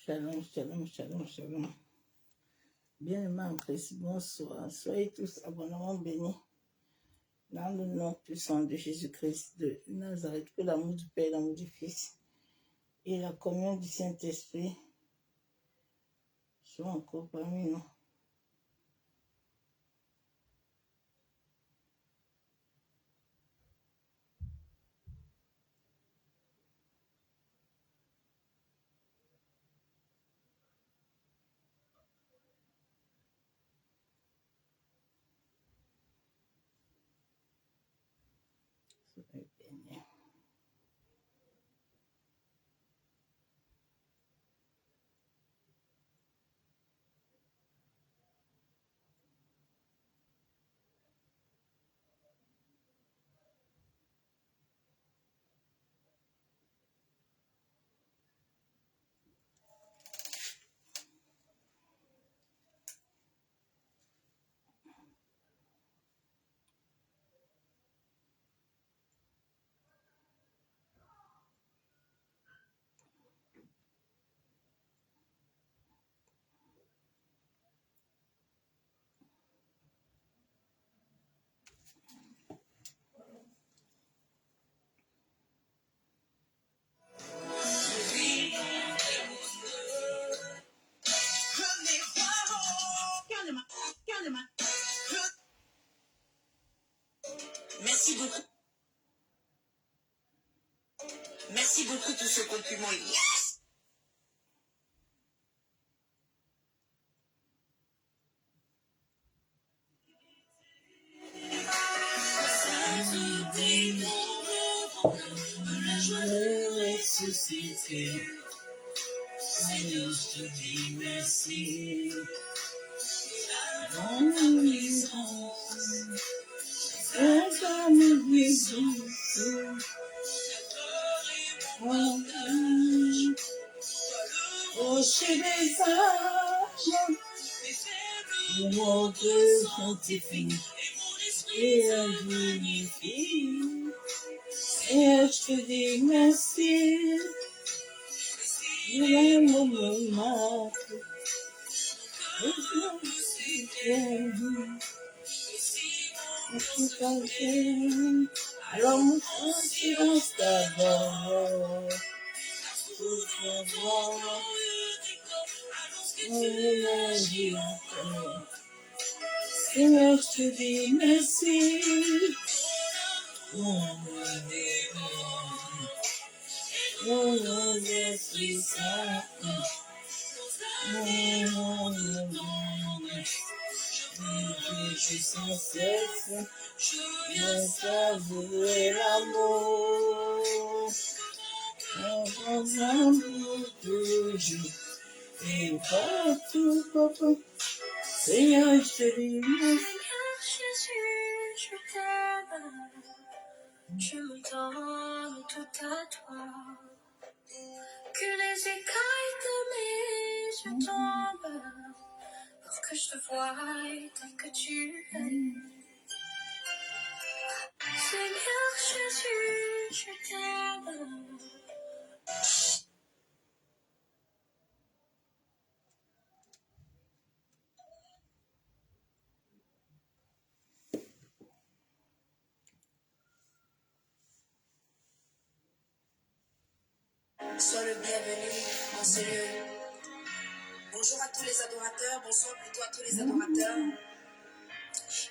Shalom, shalom, shalom, shalom. Bien-aimés en Christ, bonsoir. Soyez tous abondamment bénis dans le nom puissant de Jésus-Christ de Nazareth. Que l'amour du Père, l'amour du Fils et la communion du Saint-Esprit soient encore parmi nous. Soyez bénis. Merci beaucoup. Merci beaucoup pour ce compliment. Yes! Ressuscité, Seigneur, je te dis merci. Mon puissance, c'est comme puissance. Mon cœur, rocher des âges, mon cœur sanctifie et unifie. Et je te dis merci. Mon moment, alors mon silence d'abord, Seigneur, je te dis merci. Mon Esprit Saint, je sans cesse, je savourer l'amour. Mon amour toujours, et partout, papa. Seigneur, je te dis merci. Jésus, je t'aime, je me donne tout à toi. Que les écailles de mes yeux tombent, pour que je te voie tel que tu es. Seigneur Jésus, je t'aime. Sois le bienvenu en ce lieu. Bonjour à tous les adorateurs, bonsoir plutôt à tous les adorateurs.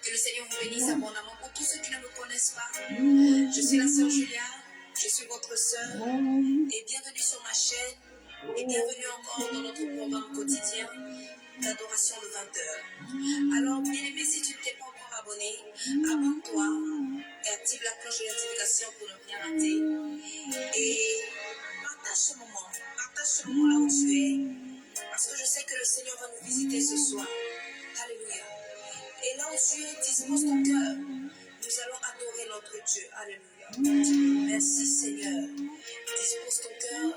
Que le Seigneur vous bénisse abondamment. Pour tous ceux qui ne me connaissent pas, je suis la sœur Julia, je suis votre sœur, et bienvenue sur ma chaîne, et bienvenue encore dans notre programme quotidien d'adoration de 20h. Alors, bien-aimé, si tu ne t'es pas encore abonné, abonne-toi et active la cloche de notification pour ne rien rater. Et partage ce moment là où tu es, parce que je sais que le Seigneur va nous visiter ce soir. Alléluia. Et là où tu es, dispose ton cœur. Nous allons adorer notre Dieu. Alléluia. Merci Seigneur. Dispose ton cœur.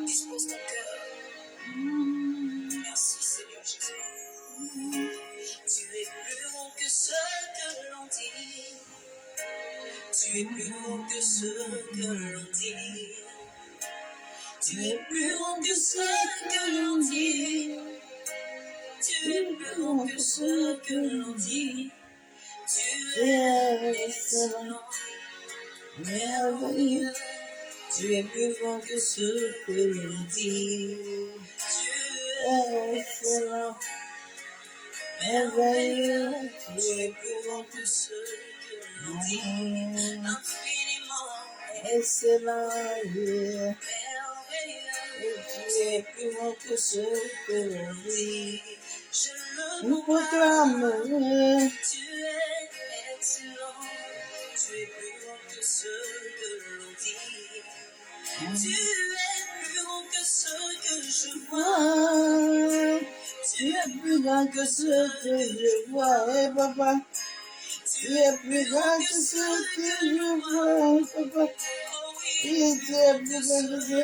Dispose ton cœur. Merci Seigneur Jésus. Tu es plus haut que ce que l'on dit. Tu es plus haut que ce que l'on dit. Tu es plus grand que ce que l'on dit. Tu es plus grand que ce que l'on dit. Tu es excellent, merveilleux. Tu es plus grand que ce que l'on dit. Tu es excellent, merveilleux. Tu es plus grand que ce que l'on dit. Infiniment excellent, merveilleux. Et tu es plus grand que ce que l'on dit. Je le proclame. Tu es excellent. Tu es plus grand que ce que l'on dit. Tu es plus grand que ce que je vois. Tu es plus grand que ce que je vois, hey papa. Tu es plus grand que ce que je vois, papa. Tu es plus grand que ce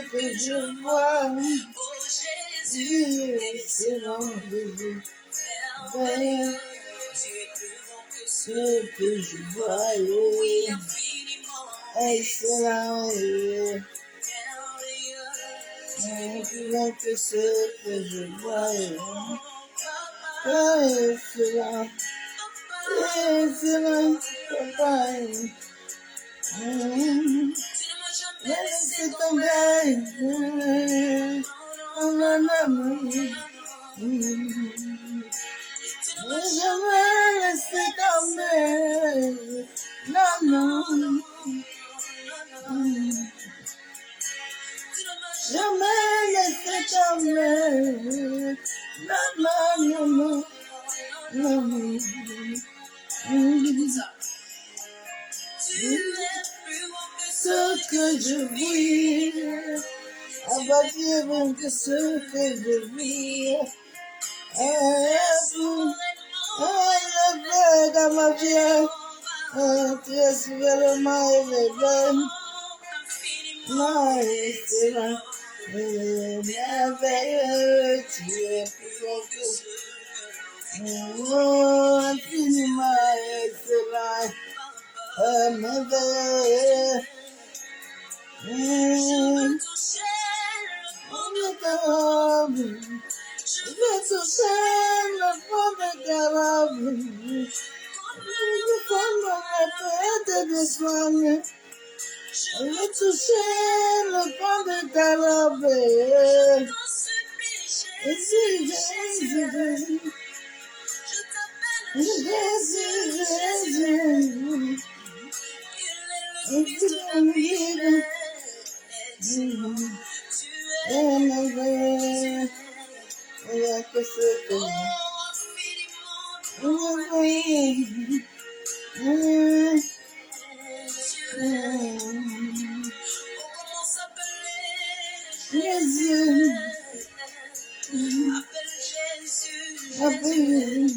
que je vois. Jésus, excellent Jésus. Merveilleux. Tu es plus grand que ce que je vois. Oui, infiniment. Excellent. Tu es plus grand que ce que je vois. Excellent. Excellent, papa. Laisse tomber. Jamais laisser tomber. Non, non. Jamais laisser tomber. Non, non, non, non. Non. Tu es plus grand que ce que je vis. Abattu que ce que je vis. Élevé dans ma vie. Tu es souverain élevé. Excellent. Merveilleux. Tu es plus grand que ce infiniment excellent. Merveilleux. Je veux toucher le fond de ta robe. Je veux toucher le fond de ta robe. Comme la tête de soigne. Je veux toucher le fond de ta robe. Jésus, Jésus. Jésus, Jésus. Et tu es libre. Tu es merveilleux. Il y a que ce que Jésus. Appelle Jésus. Appelle.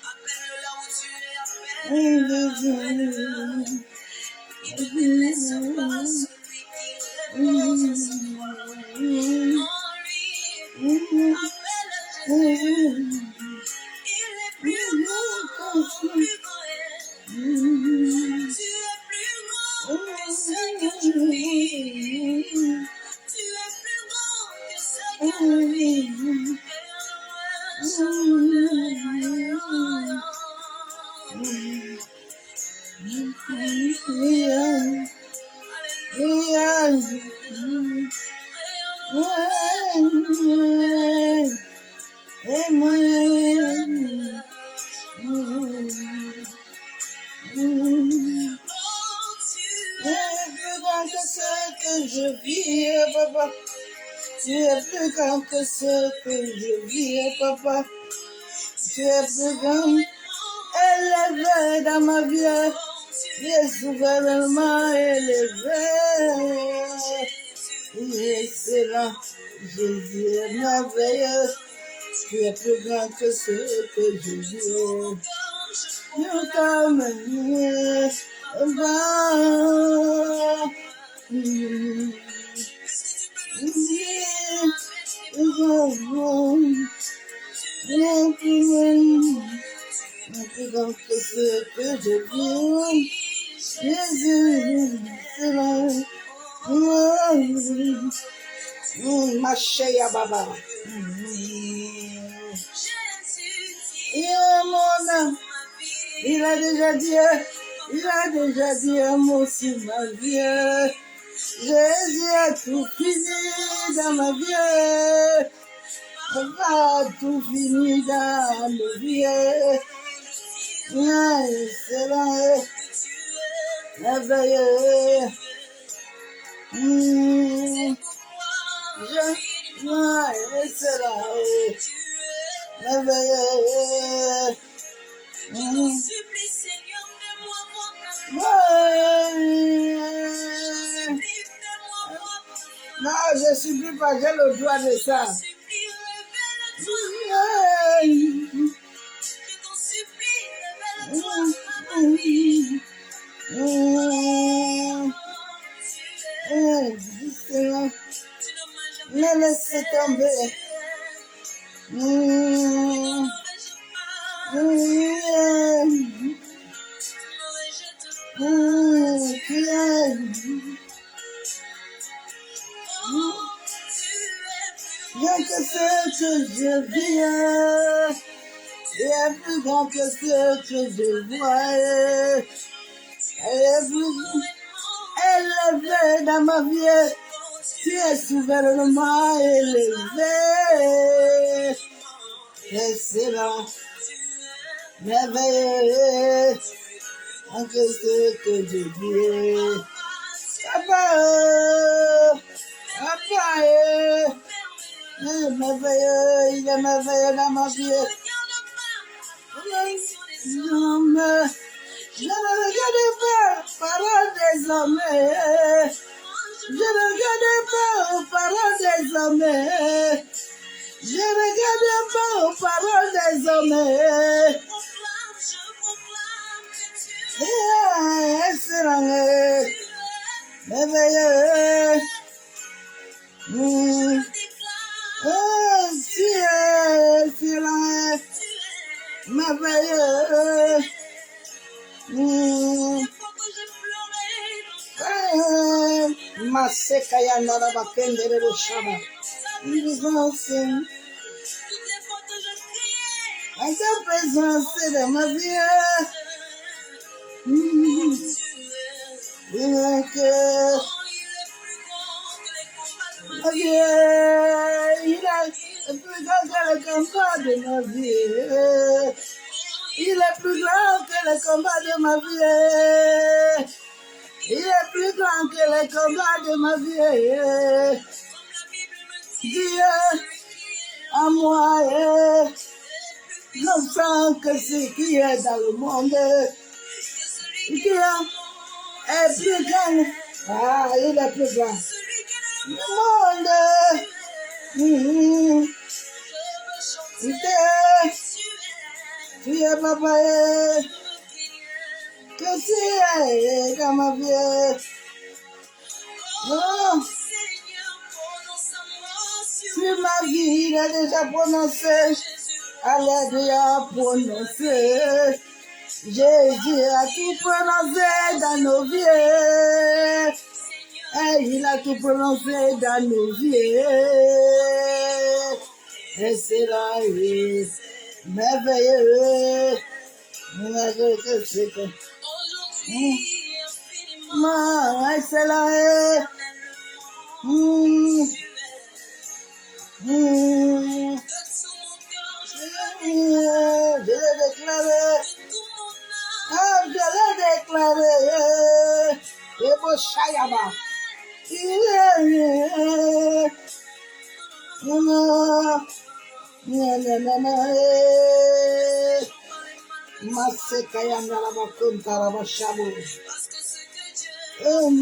Appelle là où tu es. Appelle. Il ne laisse pas celui qui repose en soi. En lui, appelle Jésus. Il est plus grand, plus grand. Tu es plus grand que ce que je vis. Tu es plus grand que ce que je vis. Papa, tu es plus grand que ce que je vis, papa. Tu es plus grand, élevé dans ma vie. Tu es souverainement élevé. Tu es excellent, Jésus est merveilleux. Tu es plus grand que ce que je vis. Nous t'amener plus grand que ce que je vis. Jésus, c'est là. Macheya Baba. Il est mon âme. Il a déjà dit un mot sur ma vie. Jésus a tout fini dans ma vie. On va tout finir dans ma vie. C'est là, merveilleux. C'est là, merveilleux. Non, je supplie pas, j'ai le droit de ça. Ne laissez tomber. Bien que ce que je vis est plus grand que ce que je vois, est plus élevé dans ma vie. Tu es souverainement élevé. Excellent, merveilleux, en que ce que je dis. Papa, merveilleux, il est merveilleux dans ma vie. Je ne regarde pas parole des hommes. Je ne regarde pas aux paroles des hommes. Je ne regarde pas aux paroles des hommes. Excellent, merveilleux. Tu es excellent, merveilleux. Masekaya Narabakende de Shaba. À ta présence dans ma vie. Ma vie, il est plus grand que le combat de ma vie. Il est plus grand que le combat de ma vie. Il est plus grand que les combats de ma vie. Dieu, à moi, non sans que ce qui est dans le monde. Dieu est plus grand. Ah, il est plus grand. Le monde. Tu es papa. Que tu es dans ma vie. Oh, sur ma vie, il a déjà prononcé. Elle a déjà prononcé. Jésus a tout prononcé dans nos vies. Et il a tout prononcé dans nos vies. Et c'est là, merveilleux. Merveilleux que c'est que. Excellent. Je l'ai déclaré. Je l'ai déclaré. Et beau Shayaba. Masekaya Narabakunta Rabashabu. Non,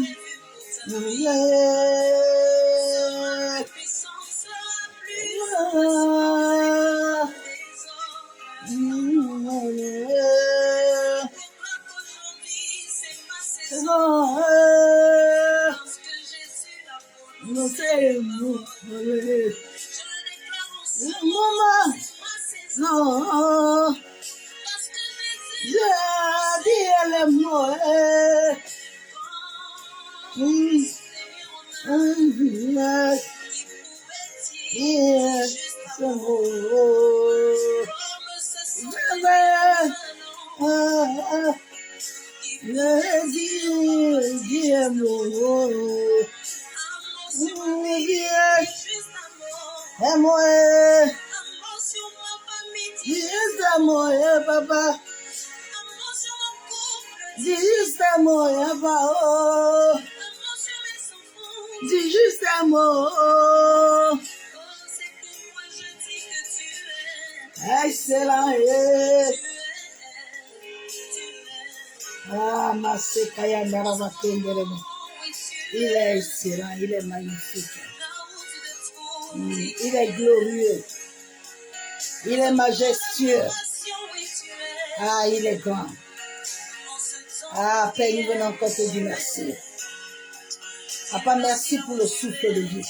je dis le mot. Yes, Comme ce papa. Dis juste un mot, y'a pas oh. Dis juste un mot. Excellent, yeah. Ah, ma sekaya narava kenderemo. Il est excellent, il est magnifique. Il est glorieux. Il est majestueux. Ah, il est grand. Ah, Père, nous venons encore te dire merci. Papa, merci pour le souffle de vie.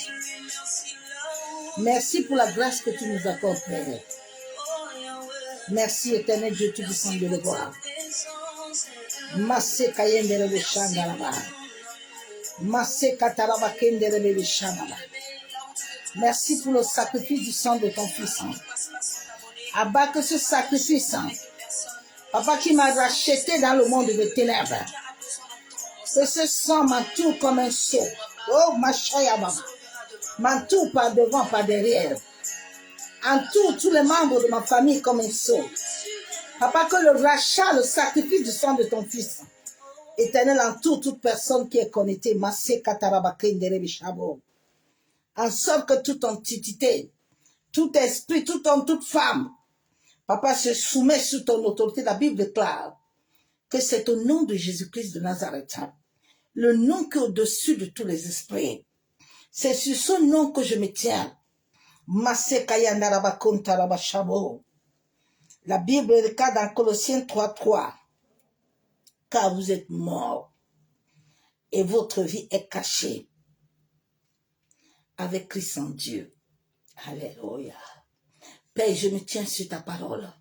Merci pour la grâce que tu nous accordes, Père. Merci, éternel Dieu Tout-Puissant de le voir. Masse kayendere de shandaraba. Masse kataraba kendere de shandaraba. Merci pour le sacrifice du sang de ton Fils. Abba, que ce sacrifice, Papa, qui m'a racheté dans le monde de ténèbres, que ce sang m'entoure comme un sceau. Oh, ma chaya baba. M'entoure par devant, par derrière. Entoure tous les membres de ma famille comme un sceau. Papa, que le rachat, le sacrifice du sang de ton Fils, Éternel, entoure toute personne qui est connectée. Masse katarabake ndere bishabo. En sorte que toute entité, tout esprit, tout homme, toute femme, Papa, se soumet sous ton autorité. La Bible déclare que c'est au nom de Jésus-Christ de Nazareth, le nom qui est au-dessus de tous les esprits. C'est sur ce nom que je me tiens. La Bible déclare dans Colossiens 3:3, car vous êtes morts et votre vie est cachée avec Christ en Dieu. Alléluia. Père, je me tiens sur ta parole.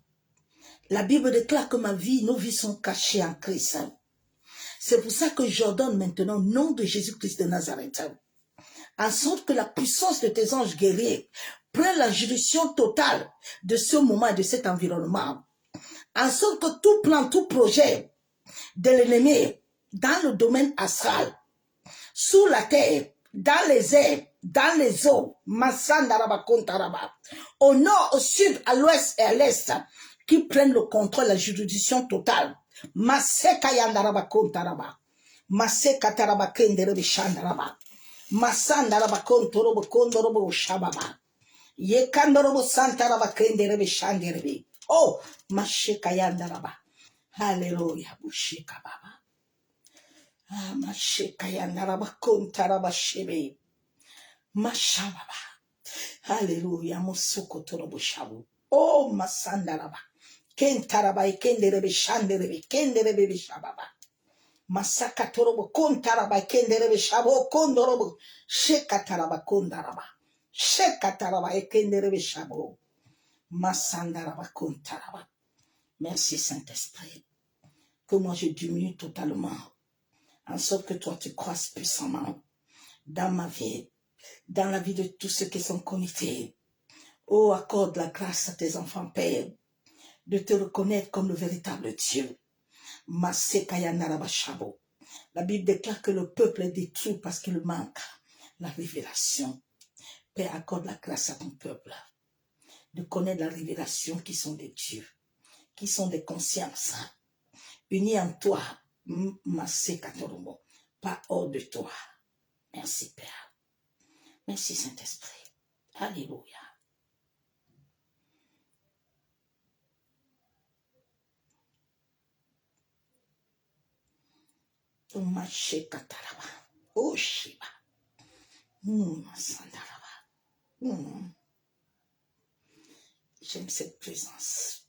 La Bible déclare que ma vie, nos vies sont cachées en Christ. C'est pour ça que j'ordonne maintenant, au nom de Jésus-Christ de Nazareth, en sorte que la puissance de tes anges guerriers prenne la juridiction totale de ce moment et de cet environnement. En sorte que tout plan, tout projet de l'ennemi dans le domaine astral, sous la terre, dans les airs, dans les eaux, au nord, au sud, à l'ouest et à l'est, qui prennent le contrôle, la juridiction totale. Oh, Alléluia, Bushika Baba. Ah, Mashekaya Narabakontaraba Shebe. Mashababa. Alléluia, Mosoko Torobo Shabu. Oh, Masandaraba. Kentaraba Kenderebe Shanderebe Kenderebe Shababa. Masaka Torobo Kontaraba Kenderebe Shabo Kondorobo. Shekataraba Kondaraba. Shekataraba Kenderebe Shabo. Masandaraba Kontaraba. Merci Saint-Esprit. Que moi je diminue totalement. En sorte que toi tu croisses puissamment dans ma vie, dans la vie de tous ceux qui sont connectés. Oh, accorde la grâce à tes enfants, Père, de te reconnaître comme le véritable Dieu. La Bible déclare que le peuple est détruit parce qu'il manque la révélation. Père, accorde la grâce à ton peuple de connaître la révélation qui sont des dieux, qui sont des consciences, unies en toi, pas hors de toi. Merci, Père. Merci, Saint-Esprit. Alléluia. Oh, Shiba. J'aime cette présence.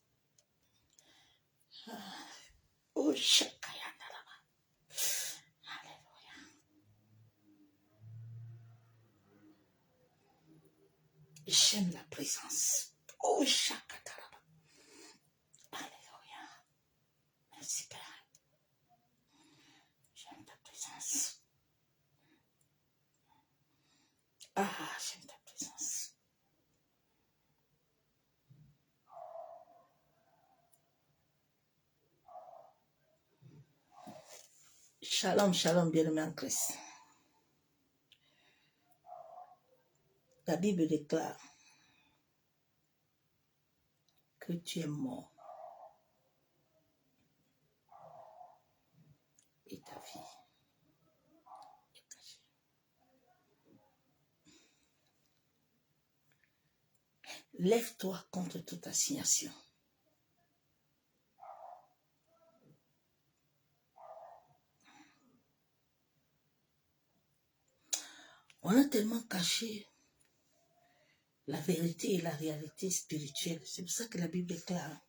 Oh, Shakaya. J'aime la présence. Oh, Shakataraba. Alléluia. Merci, Père. J'aime ta présence. Ah, j'aime ta présence. Shalom, shalom, bien-aimé en Christ. La Bible déclare que tu es mort et ta vie est cachée. Lève-toi contre toute assignation. On a tellement caché la vérité et la réalité spirituelle. C'est pour ça que la Bible déclare.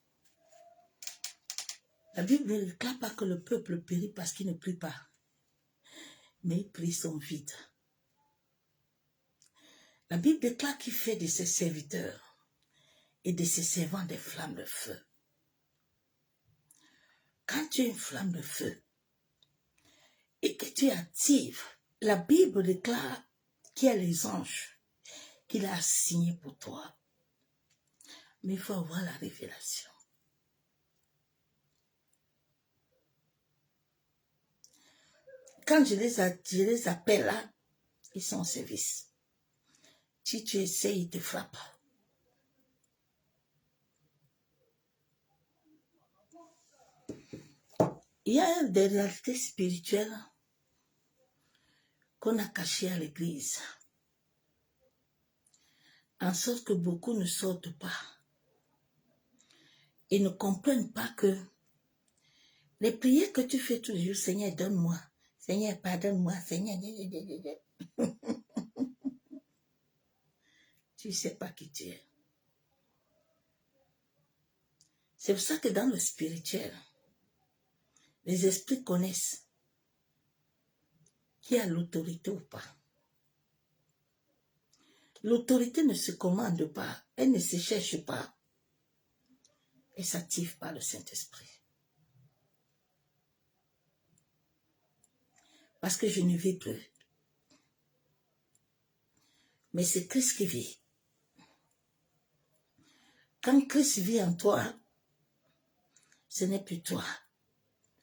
La Bible ne déclare pas que le peuple périt parce qu'il ne prie pas. Mais il prie son vide. La Bible déclare qu'il fait de ses serviteurs et de ses servants des flammes de feu. Quand tu es une flamme de feu et que tu es active, la Bible déclare qu'il y a les anges qu'il a assignés pour toi. Mais il faut avoir la révélation. Quand je les appelle là, ils sont en service. Si tu essaies, ils te frappent. Il y a des réalités spirituelles qu'on a cachées à l'église, en sorte que beaucoup ne sortent pas et ne comprennent pas que les prières que tu fais tous les jours, Seigneur, donne-moi, Seigneur, pardonne-moi, Seigneur, tu ne sais pas qui tu es. C'est pour ça que dans le spirituel, les esprits connaissent qui a l'autorité ou pas. L'autorité ne se commande pas, elle ne se cherche pas, elle s'active par le Saint-Esprit. Parce que je ne vis plus. Mais c'est Christ qui vit. Quand Christ vit en toi, ce n'est plus toi,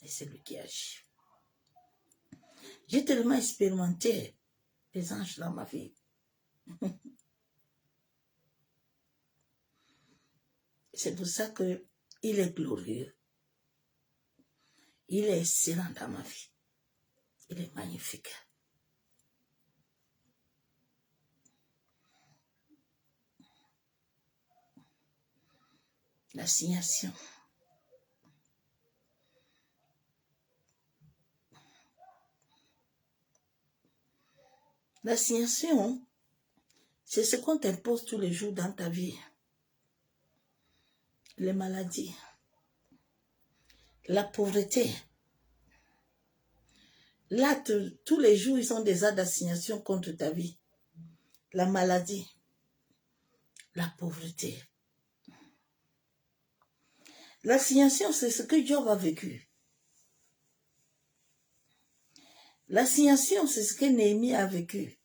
mais c'est lui qui agit. J'ai tellement expérimenté les anges dans ma vie. C'est pour ça qu'il est glorieux. Il est excellent dans ma vie. Il est magnifique. L'assignation. L'assignation, c'est ce qu'on t'impose tous les jours dans ta vie. Les maladies, la pauvreté. Là, tous les jours, ils ont des actes d'assignation contre ta vie. La maladie, la pauvreté. L'assignation, c'est ce que Job a vécu. L'assignation, c'est ce que Néhémie a vécu.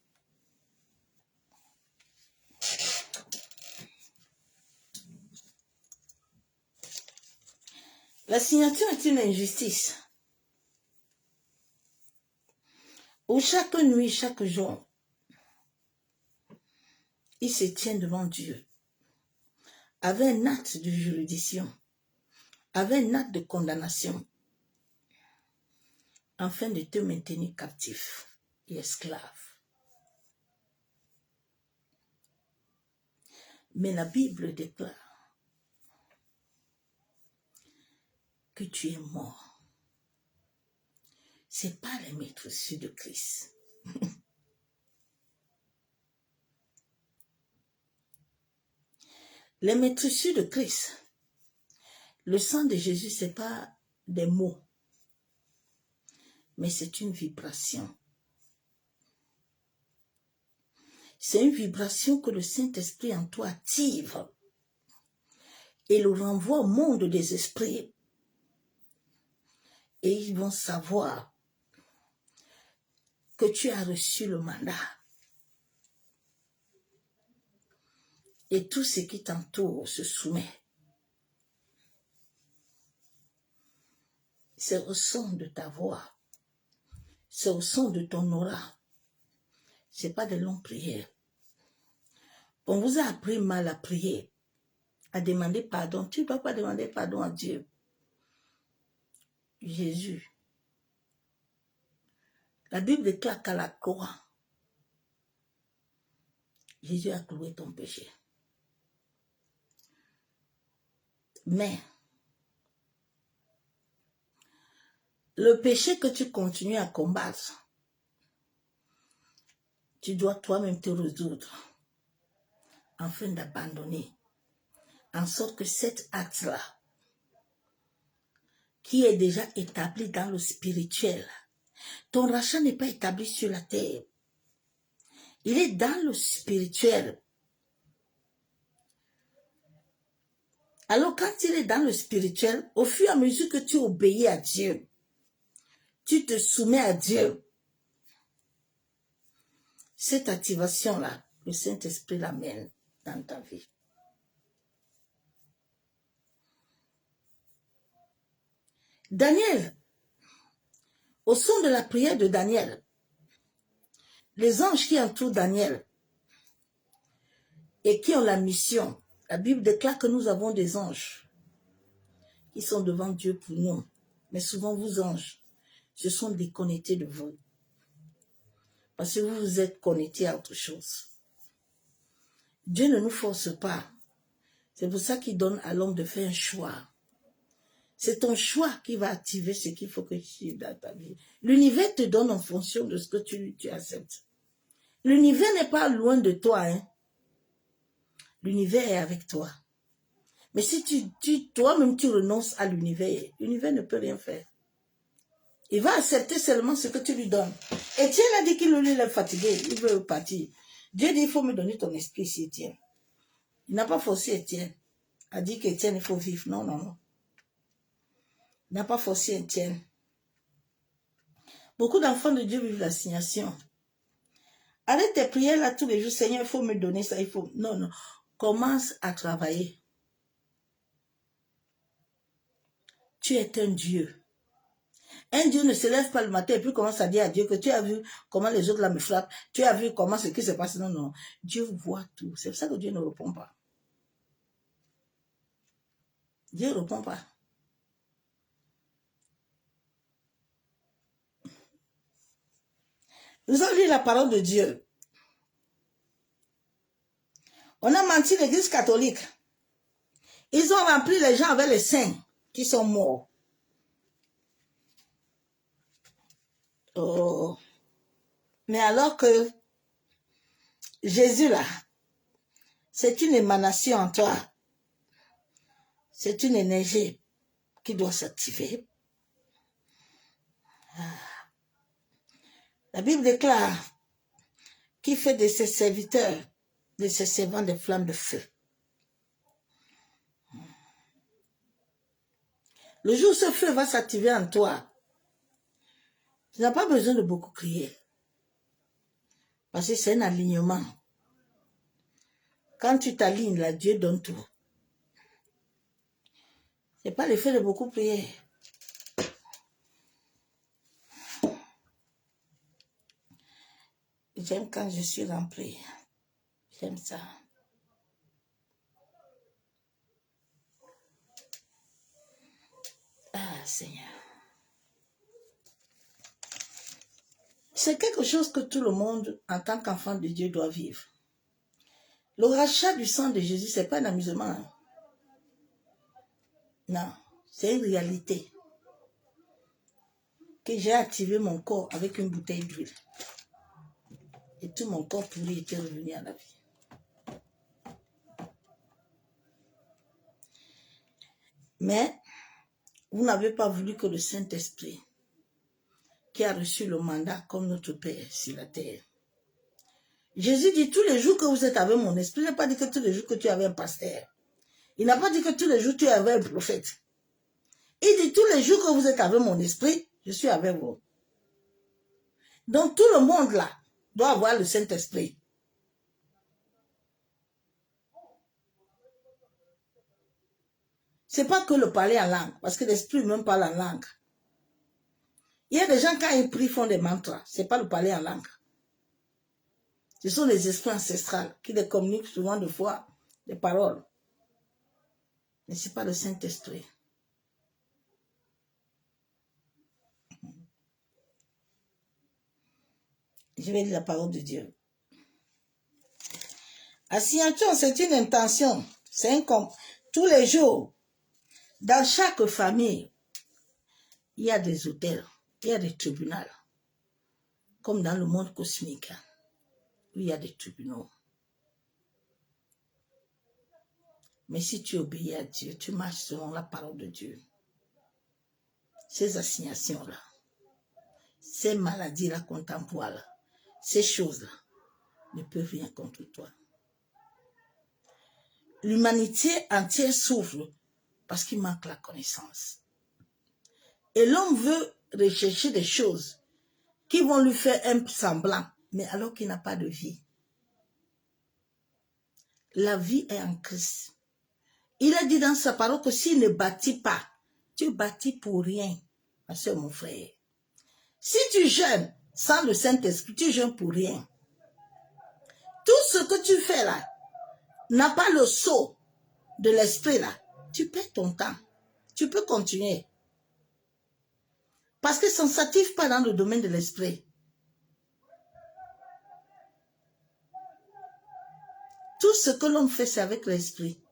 L'assignation est une injustice. Où chaque nuit, chaque jour, il se tient devant Dieu avec un acte de juridiction, avec un acte de condamnation, afin de te maintenir captif et esclave. Mais la Bible déclare que tu es mort. Ce n'est pas les maîtresses de Christ. Les maîtresses de Christ, le sang de Jésus, ce n'est pas des mots, mais c'est une vibration. C'est une vibration que le Saint-Esprit en toi active et le renvoie au monde des esprits. Et ils vont savoir que tu as reçu le mandat. Et tout ce qui t'entoure se soumet. C'est au son de ta voix c'est au son de ton aura. Ce n'est pas de longues prières. On vous a appris mal à prier, à demander pardon. Tu ne dois pas demander pardon à Dieu. Jésus. La Bible déclare qu'à la croix, Jésus a cloué ton péché. Mais, le péché que tu continues à combattre, tu dois toi-même te résoudre afin d'abandonner, en sorte que cet acte-là, qui est déjà établi dans le spirituel, ton rachat n'est pas établi sur la terre. Il est dans le spirituel. Alors quand il est dans le spirituel, au fur et à mesure que tu obéis à Dieu, tu te soumets à Dieu, cette activation-là, le Saint-Esprit l'amène dans ta vie. Daniel, au son de la prière de Daniel, les anges qui entourent Daniel et qui ont la mission, la Bible déclare que nous avons des anges qui sont devant Dieu pour nous. Mais souvent, vous anges, se sont déconnectés de vous. Parce que vous vous êtes connectés à autre chose. Dieu ne nous force pas. C'est pour ça qu'il donne à l'homme de faire un choix. C'est ton choix qui va activer ce qu'il faut que tu suives dans ta vie. L'univers te donne en fonction de ce que tu acceptes. L'univers n'est pas loin de toi. Hein? L'univers est avec toi. Mais si toi-même tu renonces à l'univers, l'univers ne peut rien faire. Il va accepter seulement ce que tu lui donnes. Étienne a dit qu'il est fatigué, il veut partir. Dieu dit, il faut me donner ton esprit ici, Étienne. Il n'a pas forcé Étienne. Il a dit qu'Étienne, il faut vivre. Non, non, non. Il n'a pas forcé Étienne. Beaucoup d'enfants de Dieu vivent l'assignation. Arrête tes prières là tous les jours. Seigneur, il faut me donner ça, il faut... Non, non. Commence à travailler. Tu es un Dieu. Un Dieu ne se lève pas le matin et puis commence à dire à Dieu que tu as vu comment les autres là me frappent, tu as vu comment ce qui se passe. Non, non. Dieu voit tout. C'est pour ça que Dieu ne répond pas. Dieu ne répond pas. Nous avons lu la parole de Dieu. On a menti l'église catholique. Ils ont rempli les gens avec les saints qui sont morts. Oh. Mais alors que Jésus là, c'est une émanation en toi. C'est une énergie qui doit s'activer. La Bible déclare qu'il fait de ses serviteurs, de ses servants des flammes de feu. Le jour où ce feu va s'activer en toi, tu n'as pas besoin de beaucoup crier. Parce que c'est un alignement. Quand tu t'alignes, là, Dieu donne tout. Ce n'est pas le fait de beaucoup prier. J'aime quand je suis remplie. J'aime ça. Ah, Seigneur. C'est quelque chose que tout le monde, en tant qu'enfant de Dieu, doit vivre. Le rachat du sang de Jésus, ce n'est pas un amusement. Hein? Non, c'est une réalité. Que j'ai activé mon corps avec une bouteille d'huile. Et tout mon corps pourri était revenu à la vie. Mais, vous n'avez pas voulu que le Saint-Esprit, qui a reçu le mandat comme notre Père sur la terre. Jésus dit, tous les jours que vous êtes avec mon esprit, il n'a pas dit que tous les jours que tu avais un pasteur. Il n'a pas dit que tous les jours tu avais un prophète. Il dit, tous les jours que vous êtes avec mon esprit, je suis avec vous. Donc tout le monde là doit avoir le Saint-Esprit. Ce n'est pas que le parler en langue, parce que l'esprit même parle en langue. Il y a des gens, quand ils prient, font des mantras. Ce n'est pas le parler en langue. Ce sont les esprits ancestrales qui les communiquent souvent de fois des paroles. Mais ce n'est pas le Saint-Esprit. Je vais lire la parole de Dieu. Assignation, c'est une intention. C'est un compte. Tous les jours, dans chaque famille, il y a des hôtels, il y a des tribunaux. Comme dans le monde cosmique, où il y a des tribunaux. Mais si tu obéis à Dieu, tu marches selon la parole de Dieu. Ces assignations-là, ces maladies-là contemporaines, ces choses-là ne peuvent rien contre toi. L'humanité entière souffre parce qu'il manque la connaissance. Et l'homme veut rechercher des choses qui vont lui faire un semblant, mais alors qu'il n'a pas de vie. La vie est en Christ. Il a dit dans sa parole que s'il ne bâtit pas, tu bâtis pour rien, ma soeur, mon frère. Si tu jeûnes sans le Saint-Esprit, tu jeûnes pour rien. Tout ce que tu fais là n'a pas le sceau de l'esprit là. Tu perds ton temps. Tu peux continuer. Parce que ça ne s'active pas dans le domaine de l'esprit. Tout ce que l'homme fait, c'est avec l'esprit.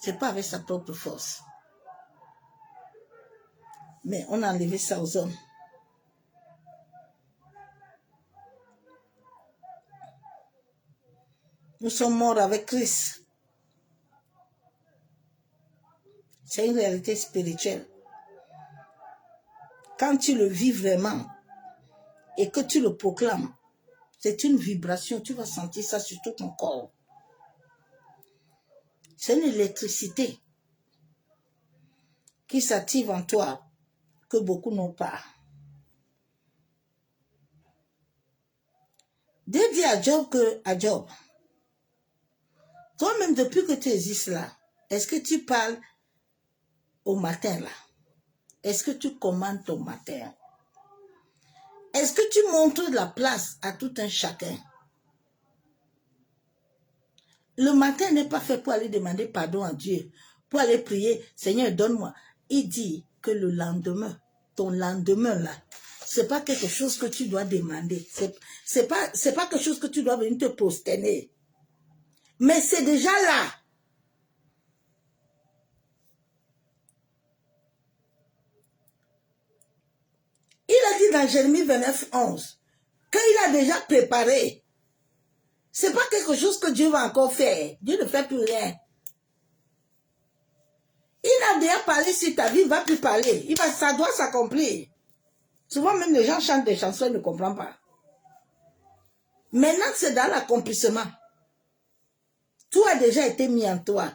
Ce n'est pas avec sa propre force. Mais on a enlevé ça aux hommes. Nous sommes morts avec Christ. C'est une réalité spirituelle. Quand tu le vis vraiment et que tu le proclames, c'est une vibration, tu vas sentir ça sur tout ton corps. C'est une électricité qui s'active en toi que beaucoup n'ont pas. Dieu dit à Job que, à Job, toi-même depuis que tu existes là, est-ce que tu parles au matin là? Est-ce que tu commandes ton matin? Est-ce que tu montres de la place à tout un chacun? Le matin n'est pas fait pour aller demander pardon à Dieu, pour aller prier, Seigneur, donne-moi. Il dit que le lendemain, ton lendemain là, c'est pas quelque chose que tu dois demander. C'est pas quelque chose que tu dois venir te prosterner. Mais c'est déjà là. Il a dit dans Jérémie 29, 11, qu'il a déjà préparé. C'est pas quelque chose que Dieu va encore faire. Dieu ne fait plus rien. Il a déjà parlé sur ta vie, il ne va plus parler. Ça doit s'accomplir. Souvent même les gens chantent des chansons, ils ne comprennent pas. Maintenant c'est dans l'accomplissement. Tout a déjà été mis en toi.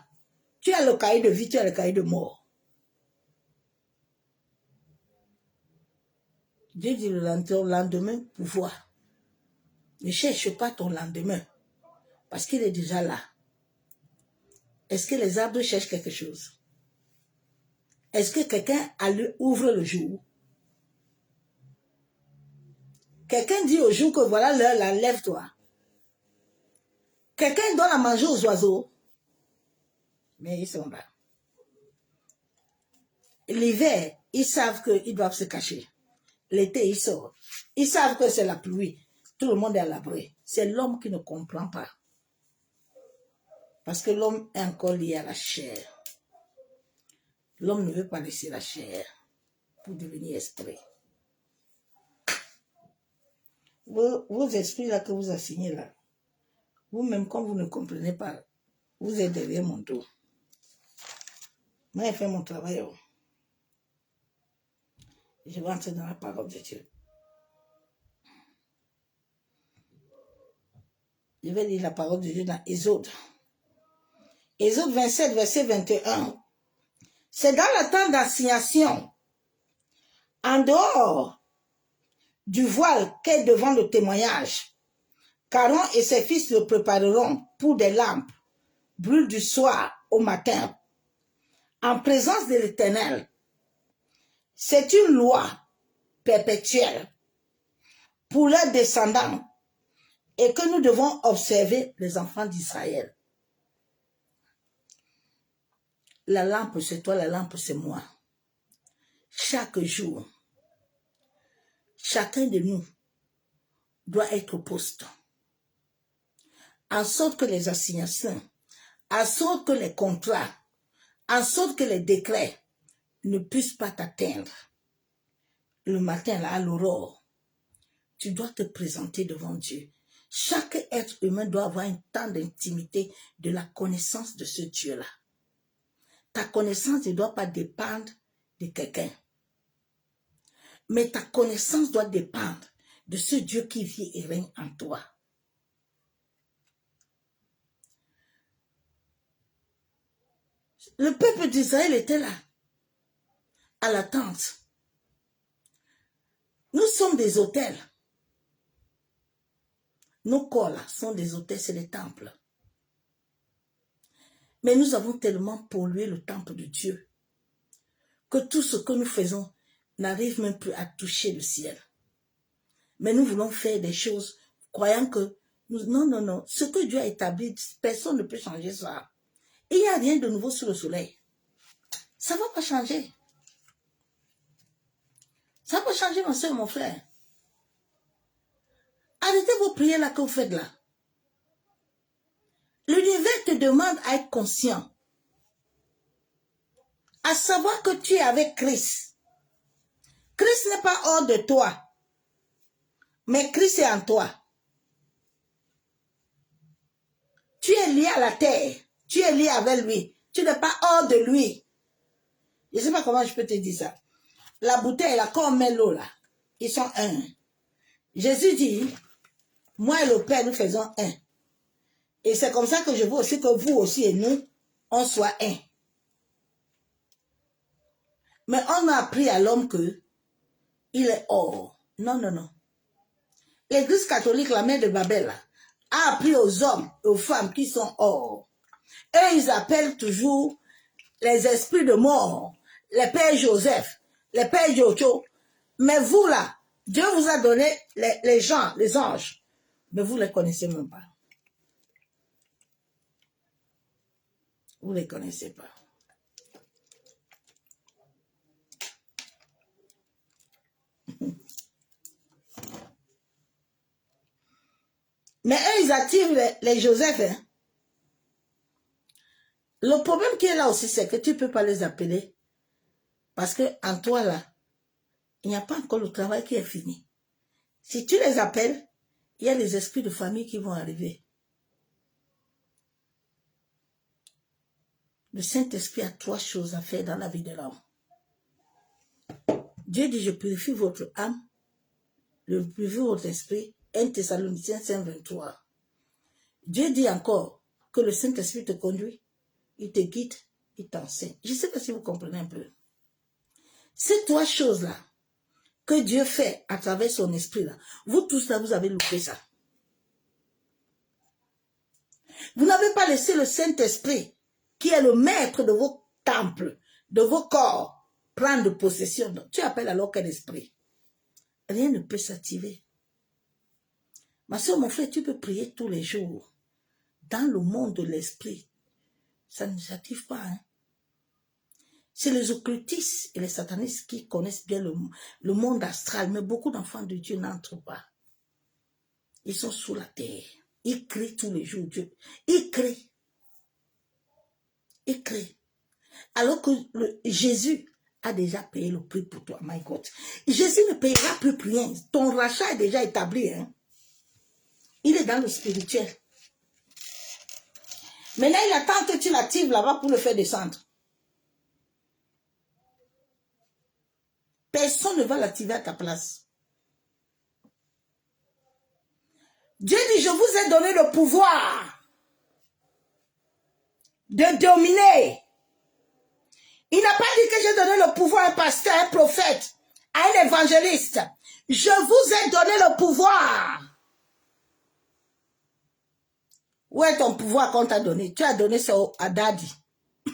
Tu as le cahier de vie, tu as le cahier de mort. Dieu dit le lendemain, pouvoir. Ne cherche pas ton lendemain. Parce qu'il est déjà là. Est-ce que les arbres cherchent quelque chose? Est-ce que quelqu'un ouvre le jour? Quelqu'un dit au jour que voilà l'heure, là, lève-toi. Quelqu'un donne à manger aux oiseaux. Mais ils sont là. L'hiver, ils savent qu'ils doivent se cacher. L'été, ils sortent. Ils savent que c'est la pluie. Tout le monde est à l'abri. C'est l'homme qui ne comprend pas. Parce que l'homme est encore lié à la chair. L'homme ne veut pas laisser la chair pour devenir esprit. Vos esprits là que vous assignez là, vous-même quand vous ne comprenez pas, vous êtes derrière mon dos. Moi, j'ai fait mon travail. Je vais entrer dans la parole de Dieu. Je vais lire la parole de Dieu dans Exode. Exode 27, verset 21. C'est dans le temps d'assignation, en dehors du voile qu'est devant le témoignage, qu'Aaron et ses fils le prépareront pour des lampes, brûlent du soir au matin, en présence de l'Éternel. C'est une loi perpétuelle pour leurs descendants et que nous devons observer les enfants d'Israël. La lampe, c'est toi, la lampe, c'est moi. Chaque jour, chacun de nous doit être au poste. En sorte que les assignations, en sorte que les contrats, en sorte que les décrets ne puissent pas t'atteindre. Le matin, là, à l'aurore, tu dois te présenter devant Dieu. Chaque être humain doit avoir un temps d'intimité de la connaissance de ce Dieu-là. Ta connaissance ne doit pas dépendre de quelqu'un. Mais ta connaissance doit dépendre de ce Dieu qui vit et règne en toi. Le peuple d'Israël était là, à l'attente. Nous sommes des autels. Nos corps là sont des autels, c'est des temples. Mais nous avons tellement pollué le temple de Dieu que tout ce que nous faisons n'arrive même plus à toucher le ciel. Mais nous voulons faire des choses croyant que non, ce que Dieu a établi, personne ne peut changer ça. Il n'y a rien de nouveau sous le soleil. Ça ne va pas changer. Ça va changer, ma soeur, mon frère. Arrêtez vos prières là que vous faites là. L'univers te demande à être conscient. À savoir que tu es avec Christ. Christ n'est pas hors de toi. Mais Christ est en toi. Tu es lié à la terre. Tu es lié avec lui. Tu n'es pas hors de lui. Je ne sais pas comment je peux te dire ça. La bouteille là, quand on met l'eau là, ils sont un. Jésus dit, moi et le Père, nous faisons un. Et c'est comme ça que je veux aussi que vous aussi et nous, on soit un. Mais on a appris à l'homme que il est hors. Non. L'Église catholique, la mère de Babel, là, a appris aux hommes et aux femmes qui sont hors. Et ils appellent toujours les esprits de mort, les pères Joseph, les pères Jojo. Mais vous là, Dieu vous a donné les gens, les anges. Mais vous ne les connaissez même pas. Vous ne les connaissez pas. Mais eux, ils attirent les Joseph. Hein. Le problème qui est là aussi, c'est que tu ne peux pas les appeler. Parce qu'en toi, là, il n'y a pas encore le travail qui est fini. Si tu les appelles, il y a les esprits de famille qui vont arriver. Le Saint-Esprit a 3 choses à faire dans la vie de l'homme. Dieu dit, je purifie votre âme, je purifie votre esprit. 1 Thessaloniciens 5:23. Dieu dit encore que le Saint-Esprit te conduit, il te guide, il t'enseigne. Je ne sais pas si vous comprenez un peu. Ces 3 choses-là que Dieu fait à travers son esprit, là, vous tous là, vous avez loupé ça. Vous n'avez pas laissé le Saint-Esprit, qui est le maître de vos temples, de vos corps, prendre possession. Donc, tu appelles alors quel esprit? Rien ne peut s'activer. Ma soeur, mon frère, tu peux prier tous les jours. Dans le monde de l'esprit, ça ne s'active pas. Hein? C'est les occultistes et les satanistes qui connaissent bien le monde astral, mais beaucoup d'enfants de Dieu n'entrent pas. Ils sont sous la terre. Ils crient tous les jours, Dieu. Ils crient. Ils crient. Alors que Jésus a déjà payé le prix pour toi, my God. Jésus ne payera plus rien. Ton rachat est déjà établi. Hein? Il est dans le spirituel. Maintenant, il attend que tu l'actives là-bas pour le faire descendre. Personne ne va l'activer à ta place. Dieu dit, je vous ai donné le pouvoir de dominer. Il n'a pas dit que j'ai donné le pouvoir à un pasteur, à un prophète, à un évangéliste. Je vous ai donné le pouvoir. Où est ton pouvoir qu'on t'a donné? Tu as donné ça à Daddy.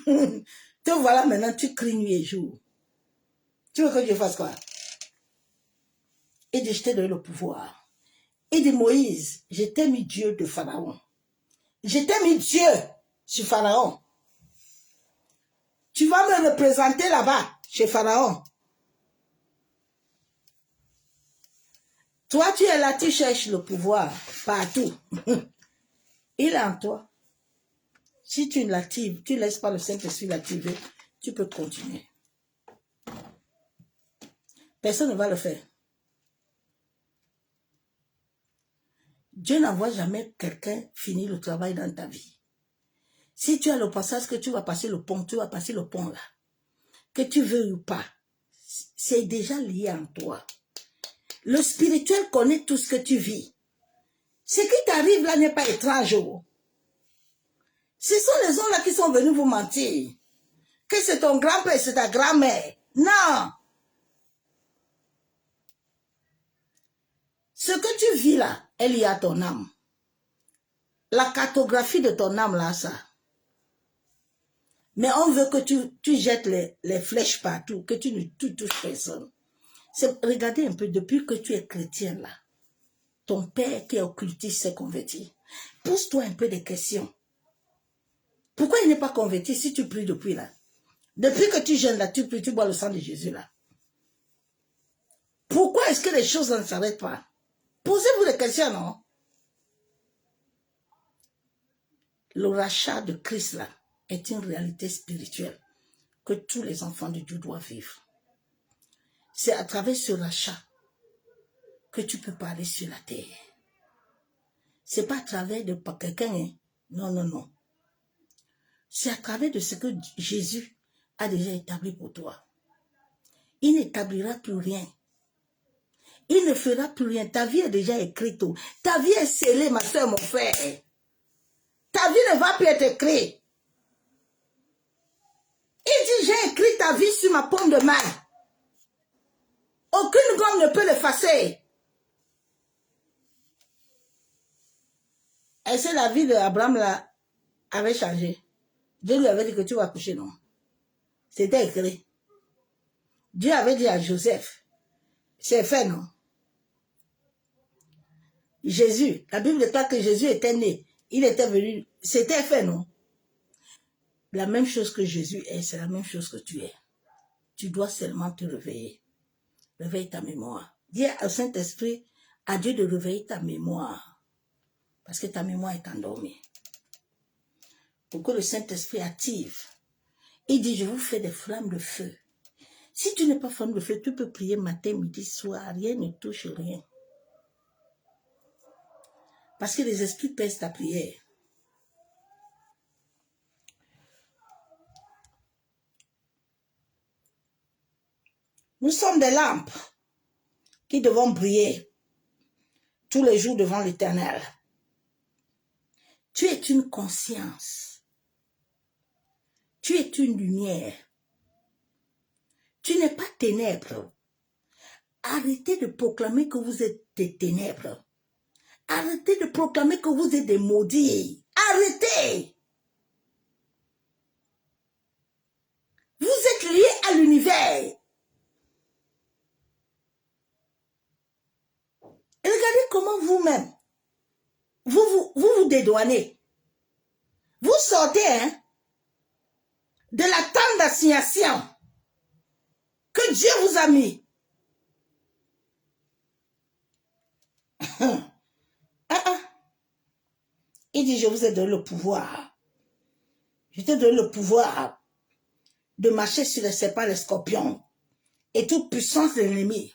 Te voilà maintenant, tu cries nuit et jour. Tu veux que Dieu fasse quoi? Il dit, je t'ai donné le pouvoir. Il dit, Moïse, je t'ai mis Dieu de Pharaon. Je t'ai mis Dieu sur Pharaon. Tu vas me représenter là-bas, chez Pharaon. Toi, tu es là, tu cherches le pouvoir partout. Il est en toi. Si tu l'actives, tu ne laisses pas le Saint-Esprit l'activer, tu peux continuer. Personne ne va le faire. Dieu n'envoie jamais quelqu'un finir le travail dans ta vie. Si tu as le passage que tu vas passer le pont, tu vas passer le pont là. Que tu veux ou pas, c'est déjà lié en toi. Le spirituel connaît tout ce que tu vis. Ce qui t'arrive là n'est pas étrange. Ce sont les hommes là qui sont venus vous mentir. Que c'est ton grand-père, c'est ta grand-mère. Non. Ce que tu vis là est lié à ton âme. La cartographie de ton âme là, ça. Mais on veut que tu jettes les flèches partout, que tu ne touches personne. Regardez un peu, depuis que tu es chrétien là, ton père qui est occultiste s'est converti. Pose-toi un peu des questions. Pourquoi il n'est pas converti si tu pries depuis là? Depuis que tu jeûnes là, tu pries, tu bois le sang de Jésus là. Pourquoi est-ce que les choses ne s'arrêtent pas? Posez-vous des questions, non? Le rachat de Christ là est une réalité spirituelle que tous les enfants de Dieu doivent vivre. C'est à travers ce rachat que tu peux parler sur la terre. C'est pas à travers de quelqu'un, hein? Non, non, non. C'est à travers de ce que Jésus a déjà établi pour toi. Il n'établira plus rien. Il ne fera plus rien. Ta vie est déjà écrite. Ta vie est scellée, ma soeur, mon frère. Ta vie ne va plus être écrite. Il dit, j'ai écrit ta vie sur ma paume de main. Aucune gomme ne peut l'effacer. Est-ce que la vie d'Abraham là avait changé? Dieu lui avait dit que tu vas coucher, non? C'était écrit. Dieu avait dit à Joseph, c'est fait, non? Jésus, la Bible déclare que Jésus était né. Il était venu, c'était fait, non? La même chose que Jésus est, c'est la même chose que tu es. Tu dois seulement te réveiller. Réveille ta mémoire. Dis au Saint-Esprit, à Dieu de réveiller ta mémoire. Parce que ta mémoire est endormie. Pour que le Saint-Esprit active. Il dit, je vous fais des flammes de feu. Si tu n'es pas flamme de feu, tu peux prier matin, midi, soir. Rien ne touche rien. Parce que les esprits pèsent ta prière. Nous sommes des lampes qui devons briller tous les jours devant l'Éternel. Tu es une conscience. Tu es une lumière. Tu n'es pas ténèbres. Arrêtez de proclamer que vous êtes des ténèbres. Arrêtez de proclamer que vous êtes des maudits. Arrêtez. Vous êtes liés à l'univers. Et regardez comment vous-même, vous dédouanez. Vous sortez de la tente d'assignation que Dieu vous a mis. Il dit, je vous ai donné le pouvoir. Je t'ai donné le pouvoir de marcher sur les serpents, les scorpions et toute puissance de l'ennemi.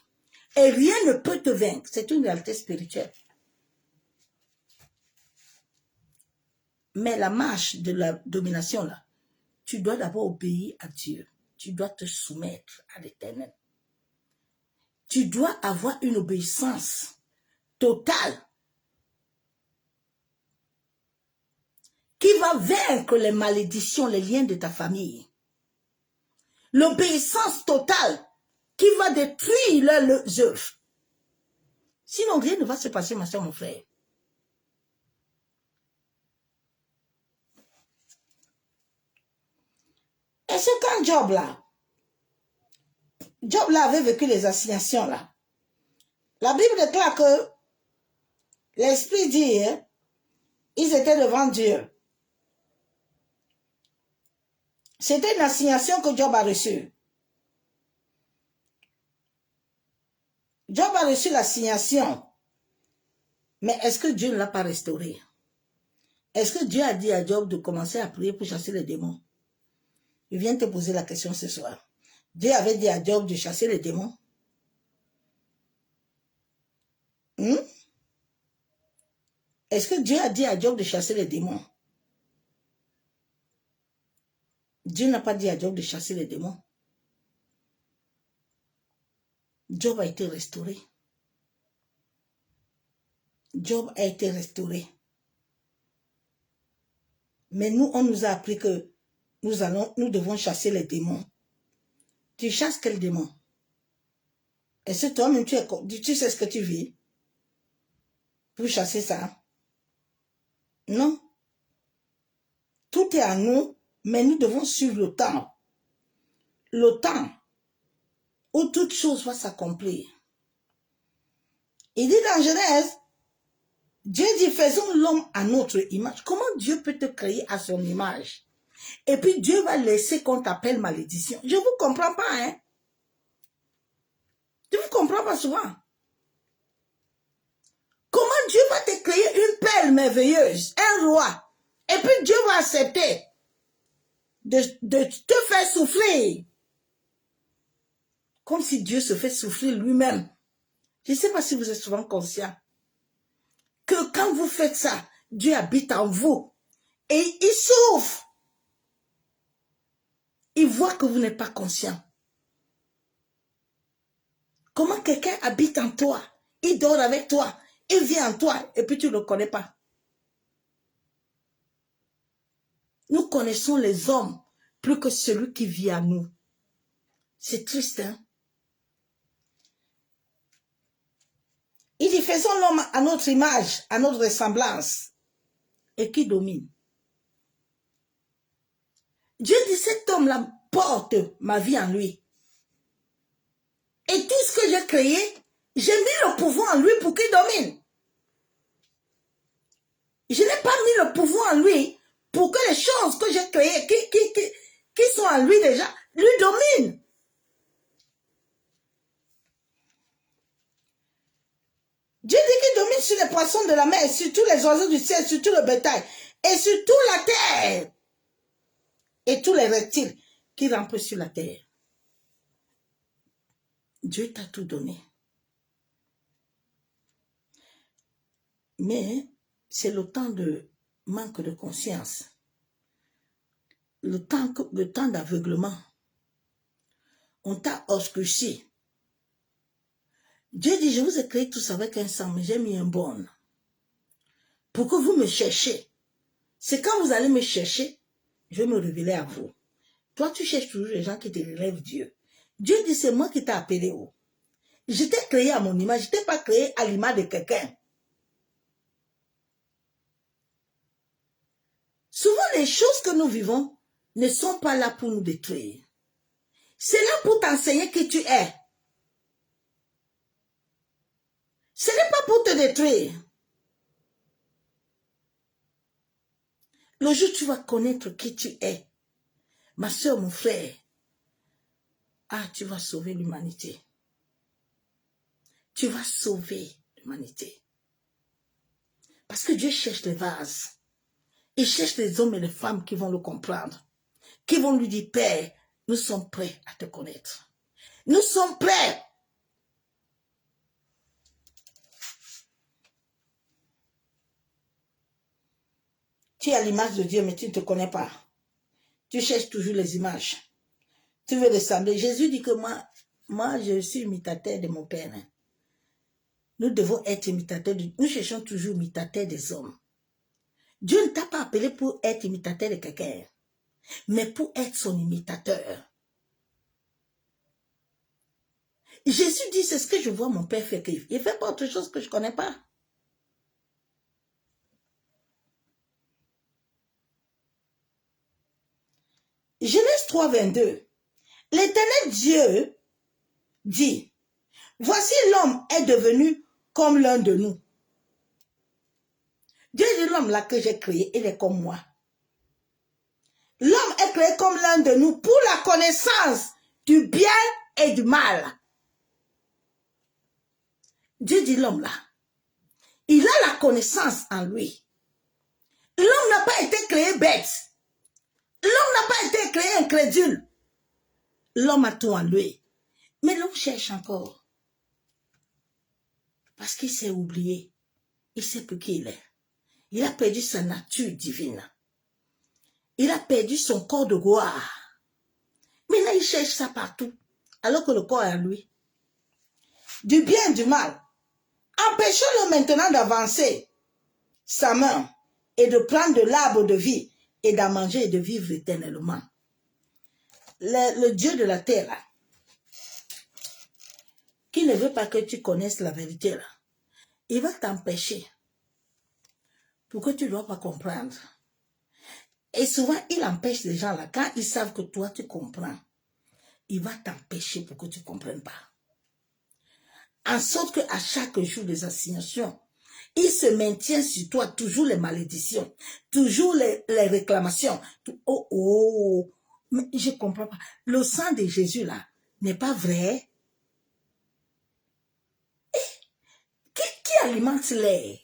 Et rien ne peut te vaincre. C'est une réalité spirituelle. Mais la marche de la domination, là, tu dois d'abord obéir à Dieu. Tu dois te soumettre à l'Éternel. Tu dois avoir une obéissance totale qui va vaincre les malédictions, les liens de ta famille. L'obéissance totale qui va détruire leurs œuvres. Sinon, rien ne va se passer, ma soeur, mon frère. Et ce grand job là, Job là avait vécu les assignations là. La Bible déclare que l'Esprit dit, hein, ils étaient devant Dieu. C'était une assignation que Job a reçue. Job a reçu l'assignation. Mais est-ce que Dieu ne l'a pas restauré? Est-ce que Dieu a dit à Job de commencer à prier pour chasser les démons? Je viens te poser la question ce soir. Dieu avait dit à Job de chasser les démons. Est-ce que Dieu a dit à Job de chasser les démons? Dieu n'a pas dit à Job de chasser les démons. Job a été restauré. Job a été restauré. Mais nous, on nous a appris que nous devons chasser les démons. Tu chasses quel démon? Est-ce que toi-même tu sais ce que tu vis pour chasser ça? Non. Tout est à nous, mais nous devons suivre le temps. Le temps où toute chose va s'accomplir. Il dit dans Genèse, Dieu dit, faisons l'homme à notre image. Comment Dieu peut te créer à son image? Et puis Dieu va laisser qu'on t'appelle malédiction. Je ne vous comprends pas, hein? Je ne vous comprends pas souvent. Comment Dieu va te créer une perle merveilleuse, un roi, et puis Dieu va accepter de te faire souffrir. Comme si Dieu se fait souffrir lui-même. Je ne sais pas si vous êtes souvent conscient que quand vous faites ça, Dieu habite en vous et il souffre. Il voit que vous n'êtes pas conscient. Comment quelqu'un habite en toi, il dort avec toi, il vit en toi et puis tu ne le connais pas. Nous connaissons les hommes plus que celui qui vit en nous. C'est triste, hein? Il dit, faisons l'homme à notre image, à notre ressemblance. Et qui domine? Dieu dit, cet homme-là porte ma vie en lui. Et tout ce que j'ai créé, j'ai mis le pouvoir en lui pour qu'il domine. Je n'ai pas mis le pouvoir en lui pour que les choses que j'ai créées, qui sont en lui déjà, lui dominent. Dieu dit qu'il domine sur les poissons de la mer, sur tous les oiseaux du ciel, sur tout le bétail, et sur toute la terre, et tous les reptiles qui rampent sur la terre. Dieu t'a tout donné. Mais c'est le temps de manque de conscience, le temps d'aveuglement. On t'a obscurci. Dieu dit, je vous ai créé tous avec un sang, mais j'ai mis un bon. Pour que vous me cherchiez. C'est quand vous allez me chercher, je vais me révéler à vous. Toi, tu cherches toujours les gens qui te relèvent Dieu. Dieu dit, c'est moi qui t'ai appelé. Oh. Je t'ai créé à mon image, je ne t'ai pas créé à l'image de quelqu'un. Souvent, les choses que nous vivons ne sont pas là pour nous détruire. C'est là pour t'enseigner qui tu es. Ce n'est pas pour te détruire. Le jour où tu vas connaître qui tu es, ma soeur, mon frère, tu vas sauver l'humanité. Tu vas sauver l'humanité. Parce que Dieu cherche les vases. Il cherche les hommes et les femmes qui vont le comprendre. Qui vont lui dire, Père, nous sommes prêts à te connaître. Nous sommes prêts. Tu es à l'image de Dieu, mais tu ne te connais pas. Tu cherches toujours les images. Tu veux ressembler. Jésus dit que moi, je suis imitateur de mon Père. Nous devons être imitateurs. Nous cherchons toujours imitateurs des hommes. Dieu ne t'a pas appelé pour être imitateur de quelqu'un, mais pour être son imitateur. Jésus dit, c'est ce que je vois mon Père faire. Il ne fait pas autre chose que je ne connais pas. Genèse 3, 22. L'Éternel Dieu dit, voici l'homme est devenu comme l'un de nous. Dieu dit, l'homme là que j'ai créé, il est comme moi. L'homme est créé comme l'un de nous pour la connaissance du bien et du mal. Dieu dit, l'homme là, il a la connaissance en lui. L'homme n'a pas été créé bête. L'homme n'a pas été créé incrédule. L'homme a tout en lui. Mais l'homme cherche encore. Parce qu'il s'est oublié. Il ne sait plus qui il est. Il a perdu sa nature divine. Il a perdu son corps de gloire. Mais là, il cherche ça partout. Alors que le corps est en lui. Du bien et du mal. Empêchons-le maintenant d'avancer sa main et de prendre de l'arbre de vie et d'en manger et de vivre éternellement. Le Dieu de la terre, là, qui ne veut pas que tu connaisses la vérité, là, il va t'empêcher pour que tu ne dois pas comprendre. Et souvent, il empêche les gens là, quand ils savent que toi, tu comprends, il va t'empêcher pour que tu ne comprennes pas. En sorte qu'à chaque jour des assignations, il se maintient sur toi toujours les malédictions, toujours les réclamations. Oh, oh, mais je ne comprends pas. Le sang de Jésus là n'est pas vrai. Qui alimente l'air?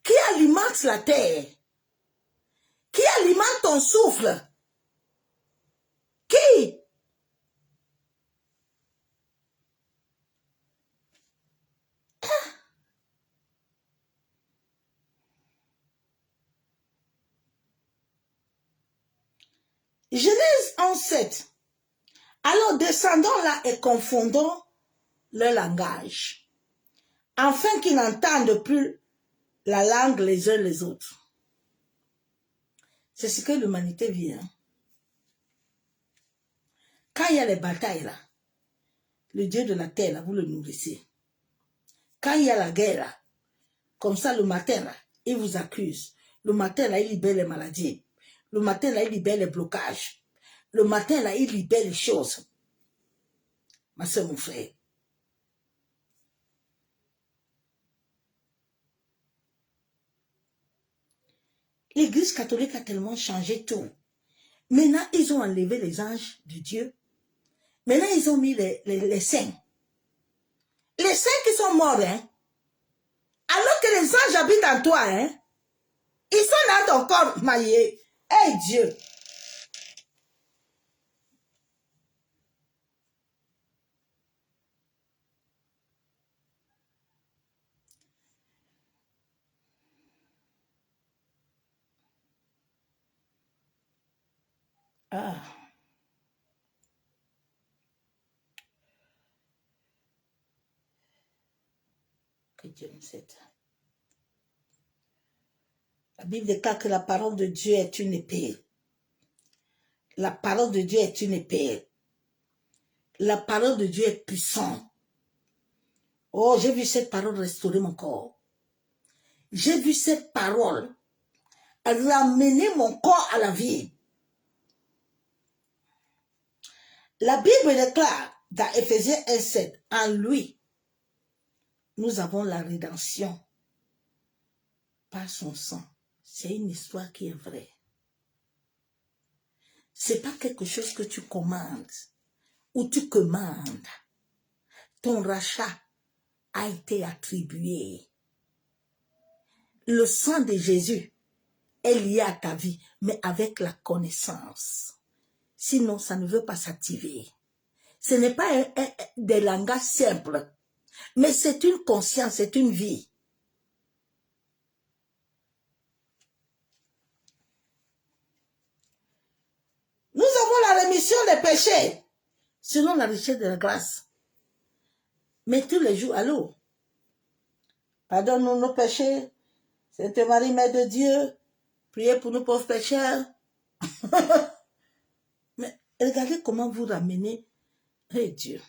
Qui alimente la terre? Qui alimente ton souffle? Qui? Genèse 11:7. Alors descendons là et confondons leur langage, afin qu'ils n'entendent plus la langue les uns les autres. C'est ce que l'humanité vit. Hein? Quand il y a les batailles là, le Dieu de la terre là, vous le nourrissez. Quand il y a la guerre là, comme ça le matin là, il vous accuse. Le matin là, il libère les maladies. Le matin là, il libère les blocages. Le matin là, il libère les choses. Ma soeur, mon frère. L'église catholique a tellement changé tout. Maintenant, ils ont enlevé les anges de Dieu. Maintenant, ils ont mis les saints. Les saints qui sont morts, hein. Alors que les anges habitent en toi, hein. Ils sont dans ton corps maillé. Hey Dieu. Ah. Que Dieu nous aide. La Bible déclare que la parole de Dieu est une épée. La parole de Dieu est une épée. La parole de Dieu est puissante. Oh, j'ai vu cette parole restaurer mon corps. J'ai vu cette parole ramener mon corps à la vie. La Bible déclare dans Éphésiens 1:7, en lui, nous avons la rédemption par son sang. C'est une histoire qui est vraie. C'est pas quelque chose que tu commandes ou tu commandes. Ton rachat a été attribué. Le sang de Jésus est lié à ta vie, mais avec la connaissance. Sinon, ça ne veut pas s'activer. Ce n'est pas des langages simples, mais c'est une conscience, c'est une vie. Nous avons la rémission des péchés, selon la richesse de la grâce. Mais tous les jours, allô, pardonne-nous nos péchés, Sainte Marie, Mère de Dieu, priez pour nous pauvres pécheurs. Mais regardez comment vous ramenez, hey Dieu.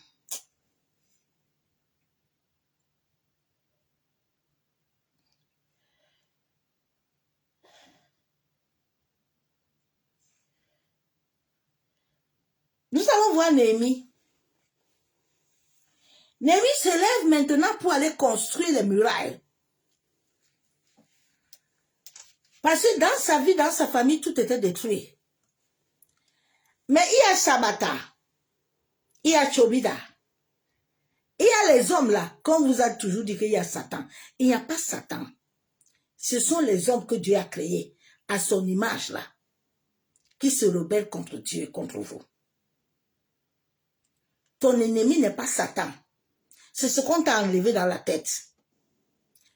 Nous allons voir Néhémie. Néhémie se lève maintenant pour aller construire les murailles. Parce que dans sa vie, dans sa famille, tout était détruit. Mais il y a Sabata, il y a Chobida, il y a les hommes là, comme vous a toujours dit qu'il y a Satan. Il n'y a pas Satan. Ce sont les hommes que Dieu a créés à son image là, qui se rebellent contre Dieu et contre vous. Ton ennemi n'est pas Satan. C'est ce qu'on t'a enlevé dans la tête.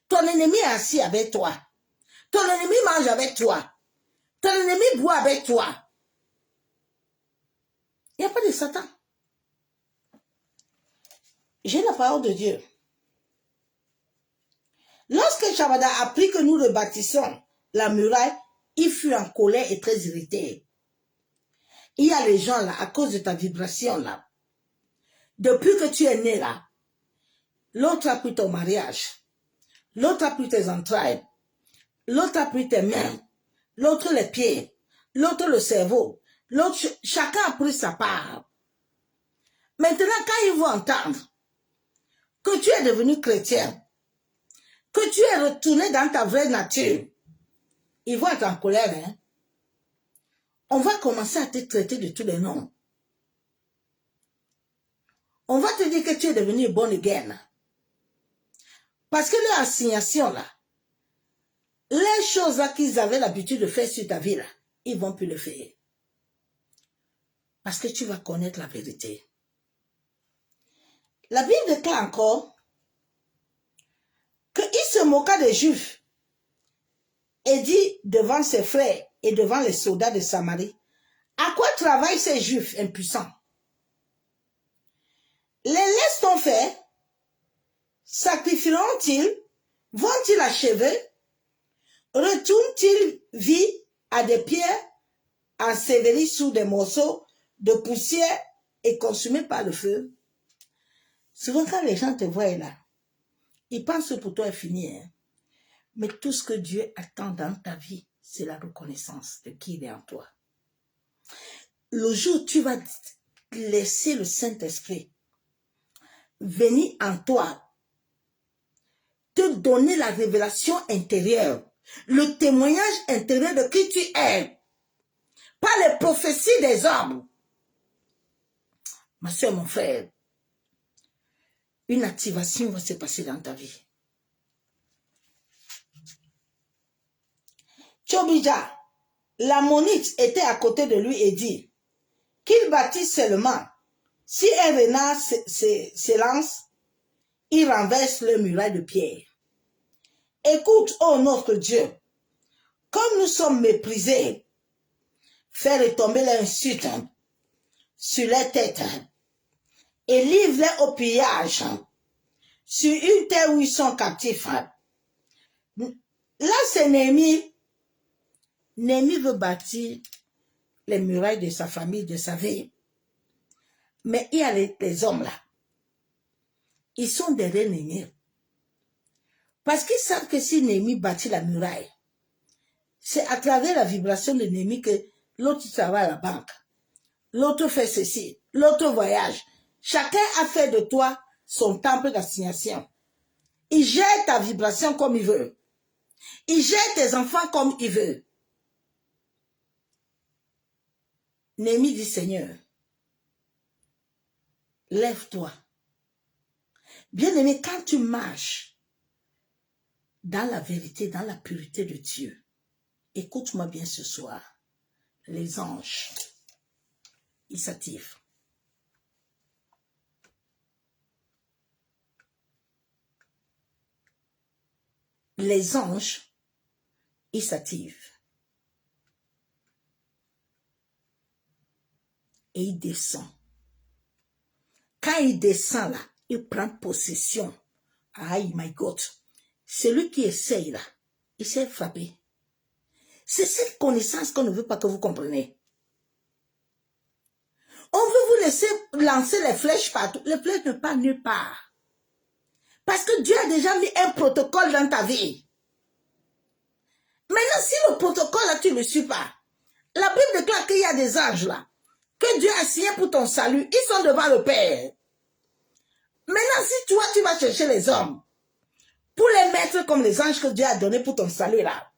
Ton ennemi est assis avec toi. Ton ennemi mange avec toi. Ton ennemi boit avec toi. Il n'y a pas de Satan. J'ai la parole de Dieu. Lorsque Shabada a appris que nous rebâtissons la muraille, il fut en colère et très irrité. Il y a les gens là, à cause de ta vibration là. Depuis que tu es né là, l'autre a pris ton mariage, l'autre a pris tes entrailles, l'autre a pris tes mains, l'autre les pieds, l'autre le cerveau, l'autre, chacun a pris sa part. Maintenant, quand ils vont entendre que tu es devenu chrétien, que tu es retourné dans ta vraie nature, ils vont être en colère. Hein? On va commencer à te traiter de tous les noms. On va te dire que tu es devenu born again. Parce que leur assignation là, les choses là qu'ils avaient l'habitude de faire sur ta vie là, ils ne vont plus le faire. Parce que tu vas connaître la vérité. La Bible déclare encore qu'il se moqua des Juifs et dit devant ses frères et devant les soldats de Samarie, à quoi travaillent ces Juifs impuissants? Les laisse-t-on faire? Sacrifieront-ils? Vont-ils achever? Retournent-ils vie à des pierres ensevelies sous des morceaux de poussière et consumés par le feu? Souvent quand les gens te voient là, ils pensent que pour toi est fini. Hein? Mais tout ce que Dieu attend dans ta vie, c'est la reconnaissance de qui il est en toi. Le jour où tu vas laisser le Saint-Esprit venir en toi, te donner la révélation intérieure, le témoignage intérieur de qui tu es, pas les prophéties des hommes. Ma soeur, mon frère, une activation va se passer dans ta vie. Tobija, l'ammonite, était à côté de lui et dit qu'il bâtisse seulement. Si un renard s'élance, il renverse le muraille de pierre. Écoute, ô notre Dieu, comme nous sommes méprisés, fais retomber l'insulte sur les têtes et livre-les au pillage sur une terre où ils sont captifs. Là, c'est Néhémie. Néhémie veut bâtir les murailles de sa famille, de sa vie. Mais il y a les hommes là. Ils sont derrière Néhémie. Parce qu'ils savent que si Néhémie bâtit la muraille, c'est à travers la vibration de Néhémie que l'autre travaille à la banque. L'autre fait ceci. L'autre voyage. Chacun a fait de toi son temple d'assignation. Il gère ta vibration comme il veut. Il gère tes enfants comme il veut. Néhémie dit, Seigneur, lève-toi. Bien-aimé, quand tu marches dans la vérité, dans la pureté de Dieu, écoute-moi bien ce soir, les anges, ils s'activent. Les anges, ils s'activent. Et il descend. Quand il descend là, il prend possession. Aïe, my God. Celui qui essaye là, il s'est frappé. C'est cette connaissance qu'on ne veut pas que vous compreniez. On veut vous laisser lancer les flèches partout. Les flèches ne partent nulle part. Parce que Dieu a déjà mis un protocole dans ta vie. Maintenant, si le protocole là, tu ne le suis pas, la Bible déclare qu'il y a des anges là. que Dieu a signé pour ton salut, ils sont devant le Père. Maintenant, si toi, tu vas chercher les hommes pour les mettre comme les anges que Dieu a donnés pour ton salut là,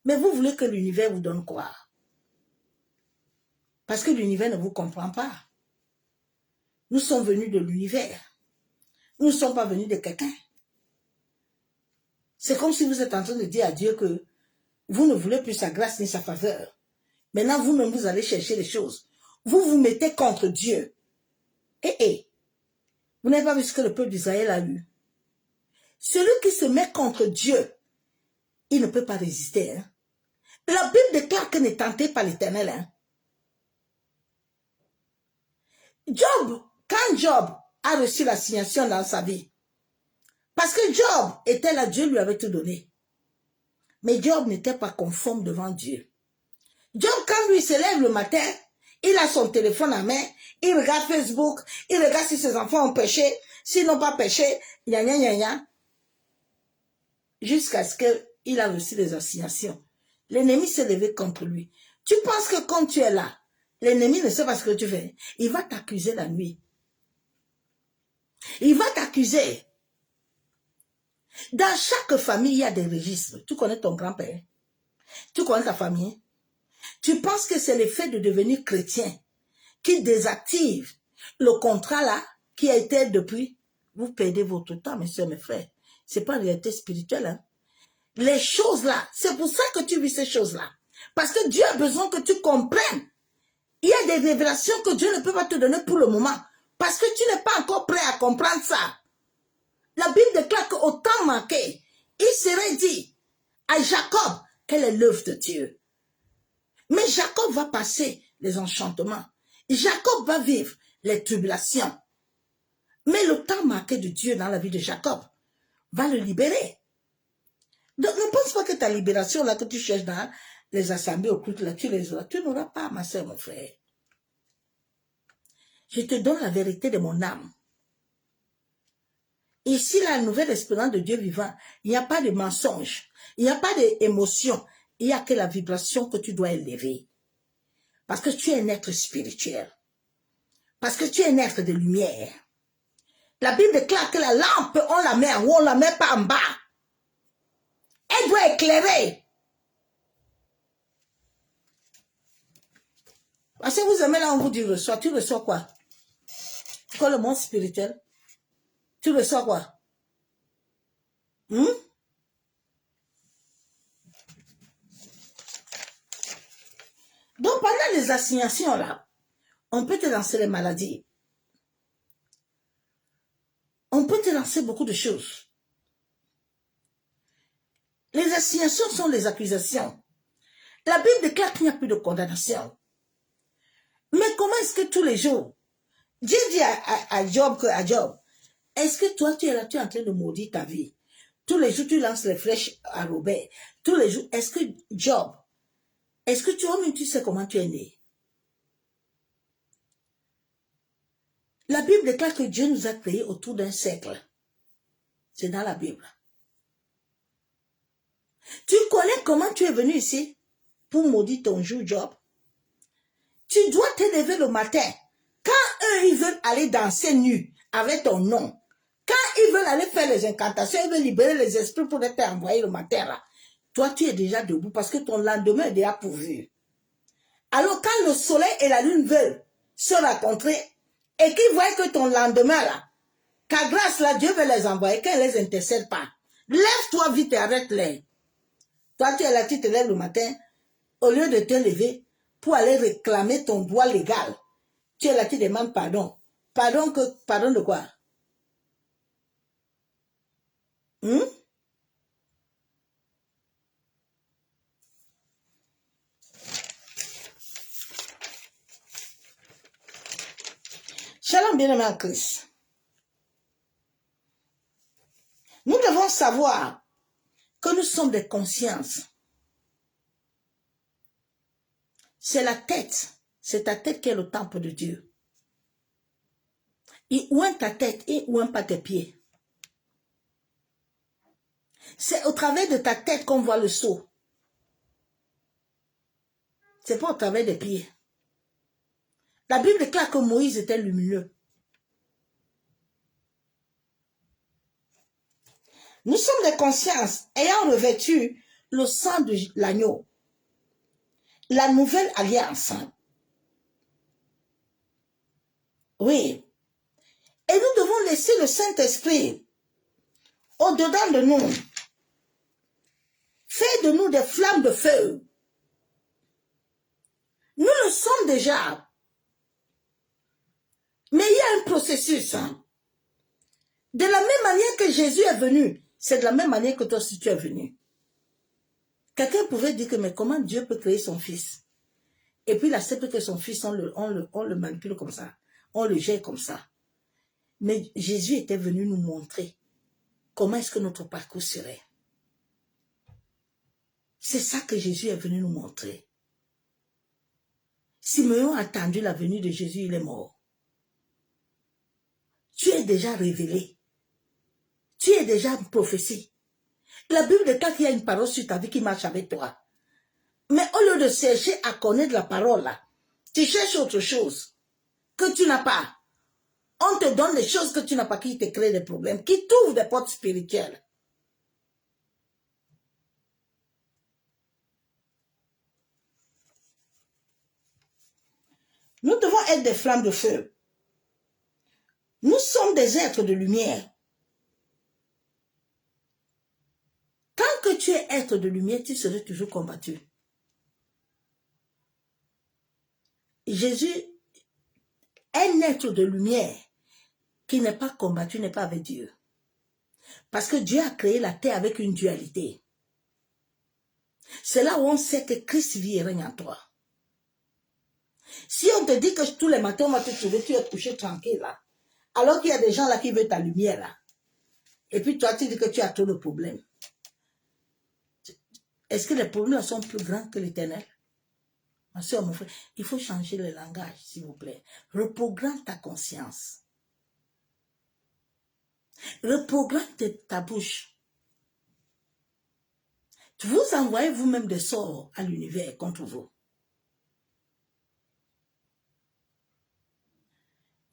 mais vous voulez que l'univers vous donne quoi? Parce que l'univers ne vous comprend pas. Nous sommes venus de l'univers. Nous ne sommes pas venus de quelqu'un. C'est comme si vous êtes en train de dire à Dieu que vous ne voulez plus sa grâce ni sa faveur. Maintenant, vous-même, vous allez chercher les choses. Vous vous mettez contre Dieu. Vous n'avez pas vu ce que le peuple d'Israël a eu. Celui qui se met contre Dieu, il ne peut pas résister. Hein. La Bible déclare que n'est tenté par l'Éternel. Hein. Quand Job a reçu l'assignation dans sa vie, parce que Job était là, Dieu lui avait tout donné. Mais Job n'était pas conforme devant Dieu. Job, quand lui se lève le matin, il a son téléphone en main, il regarde Facebook, il regarde si ses enfants ont péché, s'ils n'ont pas péché, jusqu'à ce qu'il a reçu les assignations. L'ennemi s'est levé contre lui. Tu penses que quand tu es là, l'ennemi ne sait pas ce que tu fais. Il va t'accuser la nuit. Il va t'accuser. Dans chaque famille, il y a des registres. Tu connais ton grand-père. Tu connais ta famille. Tu penses que c'est le fait de devenir chrétien qui désactive le contrat là, qui a été depuis. Vous perdez votre temps, mes soeurs, mes frères. Ce n'est pas une réalité spirituelle. Hein? Les choses là, c'est pour ça que tu vis ces choses là. Parce que Dieu a besoin que tu comprennes. Il y a des révélations que Dieu ne peut pas te donner pour le moment. Parce que tu n'es pas encore prêt à comprendre ça. La Bible déclare qu'au temps manqué, il serait dit à Jacob qu'elle est l'œuvre de Dieu. Mais Jacob va passer les enchantements. Jacob va vivre les tribulations. Mais le temps marqué de Dieu dans la vie de Jacob va le libérer. Donc ne pense pas que ta libération là que tu cherches dans les assemblées occultes là, tu les auras. Tu n'auras pas, ma soeur, mon frère. Je te donne la vérité de mon âme. Ici, la nouvelle espérance de Dieu vivant, il n'y a pas de mensonge, il n'y a pas d'émotion, il n'y a que la vibration que tu dois élever. Parce que tu es un être spirituel. Parce que tu es un être de lumière. La Bible déclare que la lampe, on la met en haut, on ne la met pas en bas. Elle doit éclairer. Parce que vous aimez là, on vous dit reçoit. Tu reçois quoi? Quoi le monde spirituel? Tu reçois quoi? Donc pendant les assignations là, on peut te lancer les maladies. On peut te lancer beaucoup de choses. Les assignations sont les accusations. La Bible déclare qu'il n'y a plus de condamnation. Mais comment est-ce que tous les jours, Dieu dit à Job, est-ce que toi, tu es là, tu es en train de maudire ta vie? Tous les jours, tu lances les flèches à Robert. Tous les jours, est-ce que Job, est-ce que toi-même, tu sais comment tu es né? La Bible déclare que Dieu nous a créés autour d'un cercle. C'est dans la Bible. Tu connais comment tu es venu ici pour maudire ton jour, Job? Tu dois te lever le matin. Quand eux, ils veulent aller danser nus avec ton nom, quand ils veulent aller faire les incantations, ils veulent libérer les esprits pour être envoyés le matin là, toi, tu es déjà debout parce que ton lendemain est déjà pourvu. Alors, quand le soleil et la lune veulent se rencontrer et qu'ils voient que ton lendemain là, ta grâce là, Dieu veut les envoyer, qu'elle ne les intercède pas. Lève-toi vite et arrête-les. Toi, tu es là, tu te lèves le matin, au lieu de te lever pour aller réclamer ton droit légal, tu es là, tu demandes pardon. Pardon de quoi? Shalom bien-aimé en Christ. Nous devons savoir que nous sommes des consciences. C'est la tête. C'est ta tête qui est le temple de Dieu. Il oint ta tête et oint pas tes pieds. C'est au travers de ta tête qu'on voit le sceau. C'est pas au travers des pieds. La Bible déclare que Moïse était lumineux. Nous sommes des consciences ayant revêtu le sang de l'agneau, la nouvelle alliance. Oui. Et nous devons laisser le Saint-Esprit au-dedans de nous. Faire de nous des flammes de feu. Nous le sommes déjà. Mais il y a un processus. De la même manière que Jésus est venu, c'est de la même manière que toi aussi tu es venu. Quelqu'un pouvait dire que mais comment Dieu peut créer son fils? Et puis il accepte que son fils, on le manipule comme ça. On le gère comme ça. Mais Jésus était venu nous montrer comment est-ce que notre parcours serait. C'est ça que Jésus est venu nous montrer. Simeon a attendu la venue de Jésus, il est mort. Tu es déjà révélé. Tu es déjà une prophétie. La Bible déclare qu'il y a une parole sur ta vie qui marche avec toi. Mais au lieu de chercher à connaître la parole, là, tu cherches autre chose que tu n'as pas. On te donne les choses que tu n'as pas qui te créent des problèmes, qui t'ouvrent des portes spirituelles. Nous devons être des flammes de feu. Nous sommes des êtres de lumière. Tant que tu es être de lumière, tu seras toujours combattu. Jésus est un être de lumière qui n'est pas combattu, n'est pas avec Dieu. Parce que Dieu a créé la terre avec une dualité. C'est là où on sait que Christ vit et règne en toi. Si on te dit que tous les matins, on va te trouver, tu es couché tranquille là. Alors qu'il y a des gens là qui veulent ta lumière là. Et puis toi, tu dis que tu as trop de problèmes. Est-ce que les problèmes sont plus grands que l'Éternel? Ma soeur, mon frère, il faut changer le langage, s'il vous plaît. Reprogramme ta conscience. Reprogramme ta bouche. Vous envoyez vous-même des sorts à l'univers contre vous.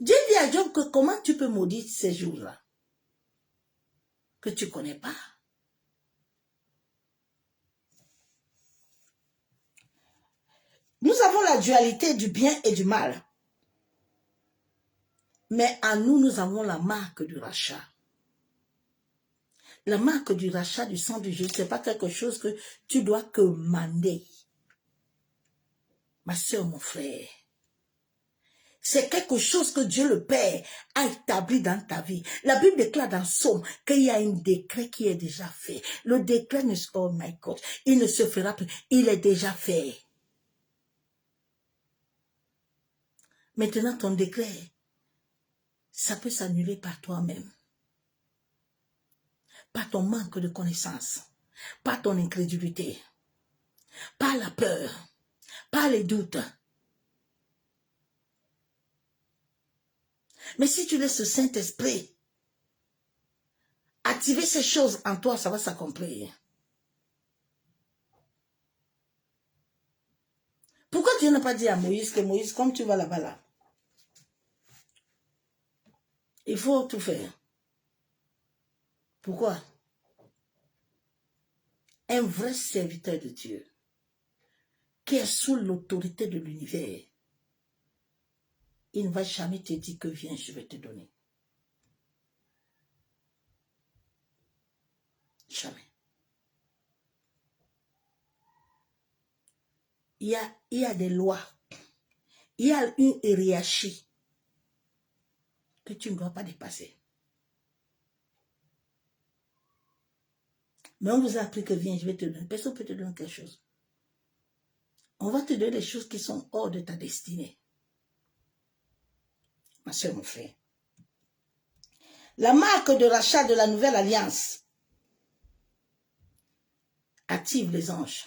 Dieu dit à Job que comment tu peux maudire ces jours-là que tu ne connais pas. Nous avons la dualité du bien et du mal. Mais en nous, nous avons la marque du rachat. La marque du rachat du sang de Jésus, ce n'est pas quelque chose que tu dois commander. Ma soeur, mon frère. C'est quelque chose que Dieu le Père a établi dans ta vie. La Bible déclare dans Somme qu'il y a un décret qui est déjà fait. Le décret ne se, oh my God, il ne se fera plus. Il est déjà fait. Maintenant, ton décret, ça peut s'annuler par toi-même. Par ton manque de connaissance. Par ton incrédulité. Par la peur. Par les doutes. Mais si tu laisses le Saint-Esprit activer ces choses en toi, ça va s'accomplir. Pourquoi Dieu n'a pas dit à Moïse que Moïse, comme tu vas là-bas là, il faut tout faire. Pourquoi? Un vrai serviteur de Dieu qui est sous l'autorité de l'univers, il ne va jamais te dire que viens, je vais te donner. Jamais. Il y a des lois. Il y a une hiérarchie que tu ne dois pas dépasser. Mais on vous a appris que viens, je vais te donner. Personne ne peut te donner quelque chose. On va te donner des choses qui sont hors de ta destinée. Ma soeur, mon frère. La marque de rachat de la nouvelle alliance active les anges.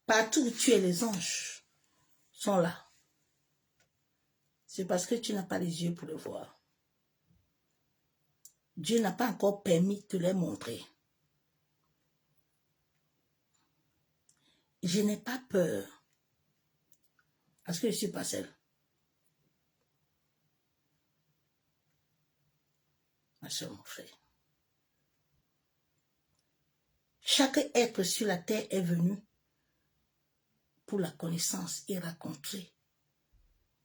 Partout où tu es, les anges sont là. C'est parce que tu n'as pas les yeux pour le voir. Dieu n'a pas encore permis de te les montrer. je n'ai pas peur. Parce que je ne suis pas seule. Ma soeur, mon frère. Chaque être sur la terre est venu pour la connaissance et rencontrer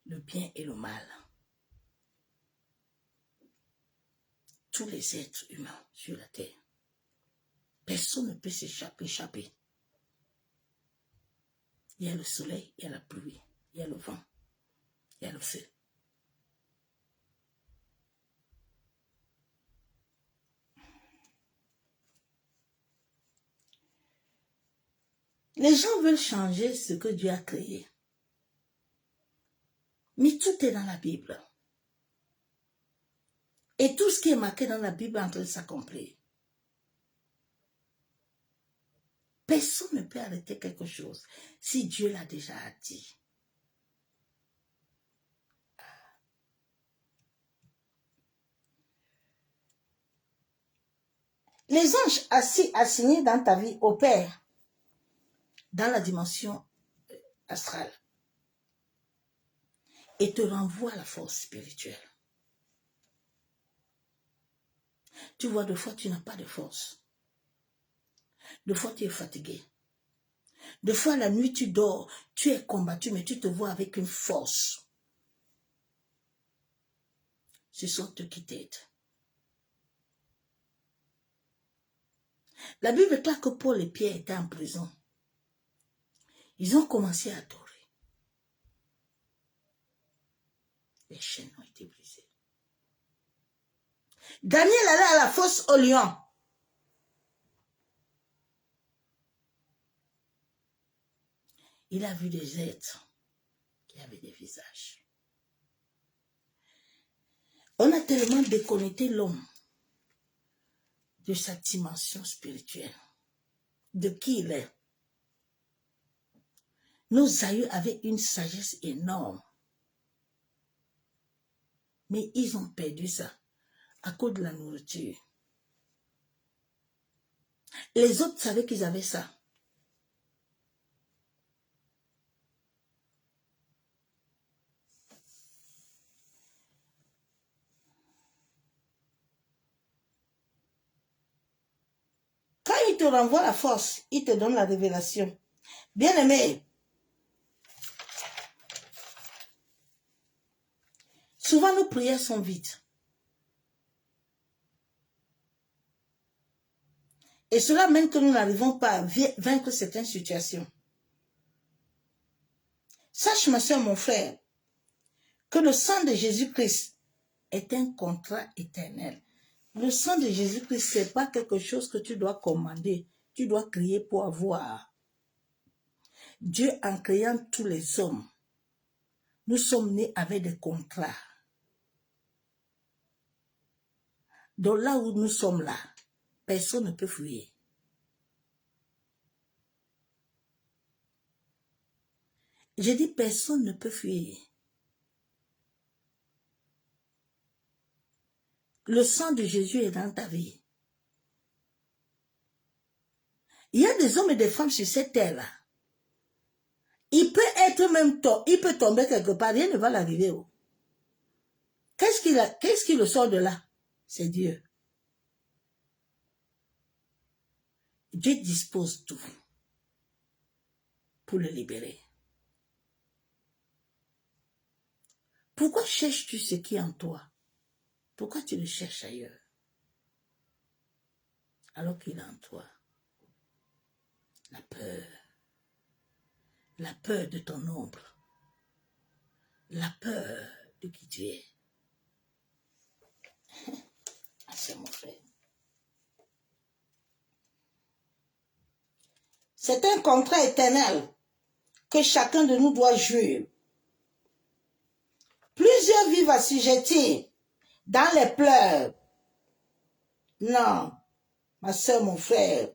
le bien et le mal. Tous les êtres humains sur la terre. Personne ne peut s'échapper. Il y a le soleil, il y a la pluie, il y a le vent, il y a le feu. Les gens veulent changer ce que Dieu a créé. Mais tout est dans la Bible. Et tout ce qui est marqué dans la Bible est en train de s'accomplir. Personne ne peut arrêter quelque chose si Dieu l'a déjà dit. Les anges assignés dans ta vie opèrent dans la dimension astrale et te renvoient à la force spirituelle. Tu vois, des fois, tu n'as pas de force. Des fois, tu es fatigué. Des fois, la nuit, tu dors, tu es combattu, mais tu te vois avec une force. Ce sont eux qui t'aident. La Bible déclare que Paul et Pierre étaient en prison. Ils ont commencé à adorer. Les chaînes ont été brisées. Daniel allait à la fosse au lion. Il a vu des êtres qui avaient des visages. On a tellement déconnecté l'homme de sa dimension spirituelle, de qui il est. Nos aïeux avaient une sagesse énorme. Mais ils ont perdu ça à cause de la nourriture. Les autres savaient qu'ils avaient ça. Quand il te renvoie la force, il te donne la révélation. Bien-aimé, souvent nos prières sont vides. Et cela mène que nous n'arrivons pas à vaincre certaines situations. Sache, ma soeur, mon frère, que le sang de Jésus-Christ est un contrat éternel. Le sang de Jésus-Christ, ce n'est pas quelque chose que tu dois commander. Tu dois crier pour avoir. Dieu, en créant tous les hommes, nous sommes nés avec des contrats. Donc là où nous sommes là, personne ne peut fuir. J'ai dit personne ne peut fuir. Le sang de Jésus est dans ta vie. Il y a des hommes et des femmes sur cette terre-là. Il peut être même il peut tomber quelque part, rien ne va l'arriver. Qu'est-ce qui le sort de là? C'est Dieu. Dieu dispose tout pour le libérer. Pourquoi cherches-tu ce qui est en toi? Pourquoi tu le cherches ailleurs? Alors qu'il est en toi. La peur. La peur de ton ombre. La peur de qui tu es. Ah, c'est mon frère. C'est un contrat éternel que chacun de nous doit jouer. Plusieurs vivent assujettis dans les pleurs. Non, ma soeur, mon frère.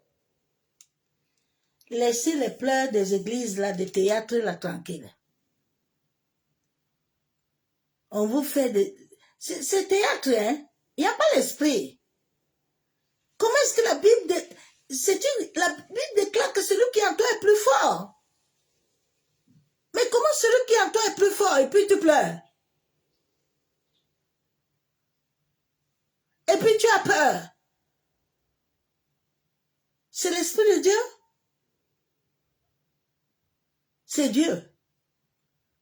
Laissez les pleurs des églises, là, des théâtres, là, tranquilles. On vous fait des... C'est théâtre, hein? Il n'y a pas l'esprit. Comment est-ce que la Bible déclare que celui qui est en toi est plus fort? pleures. Et puis tu as peur. C'est l'Esprit de Dieu. C'est Dieu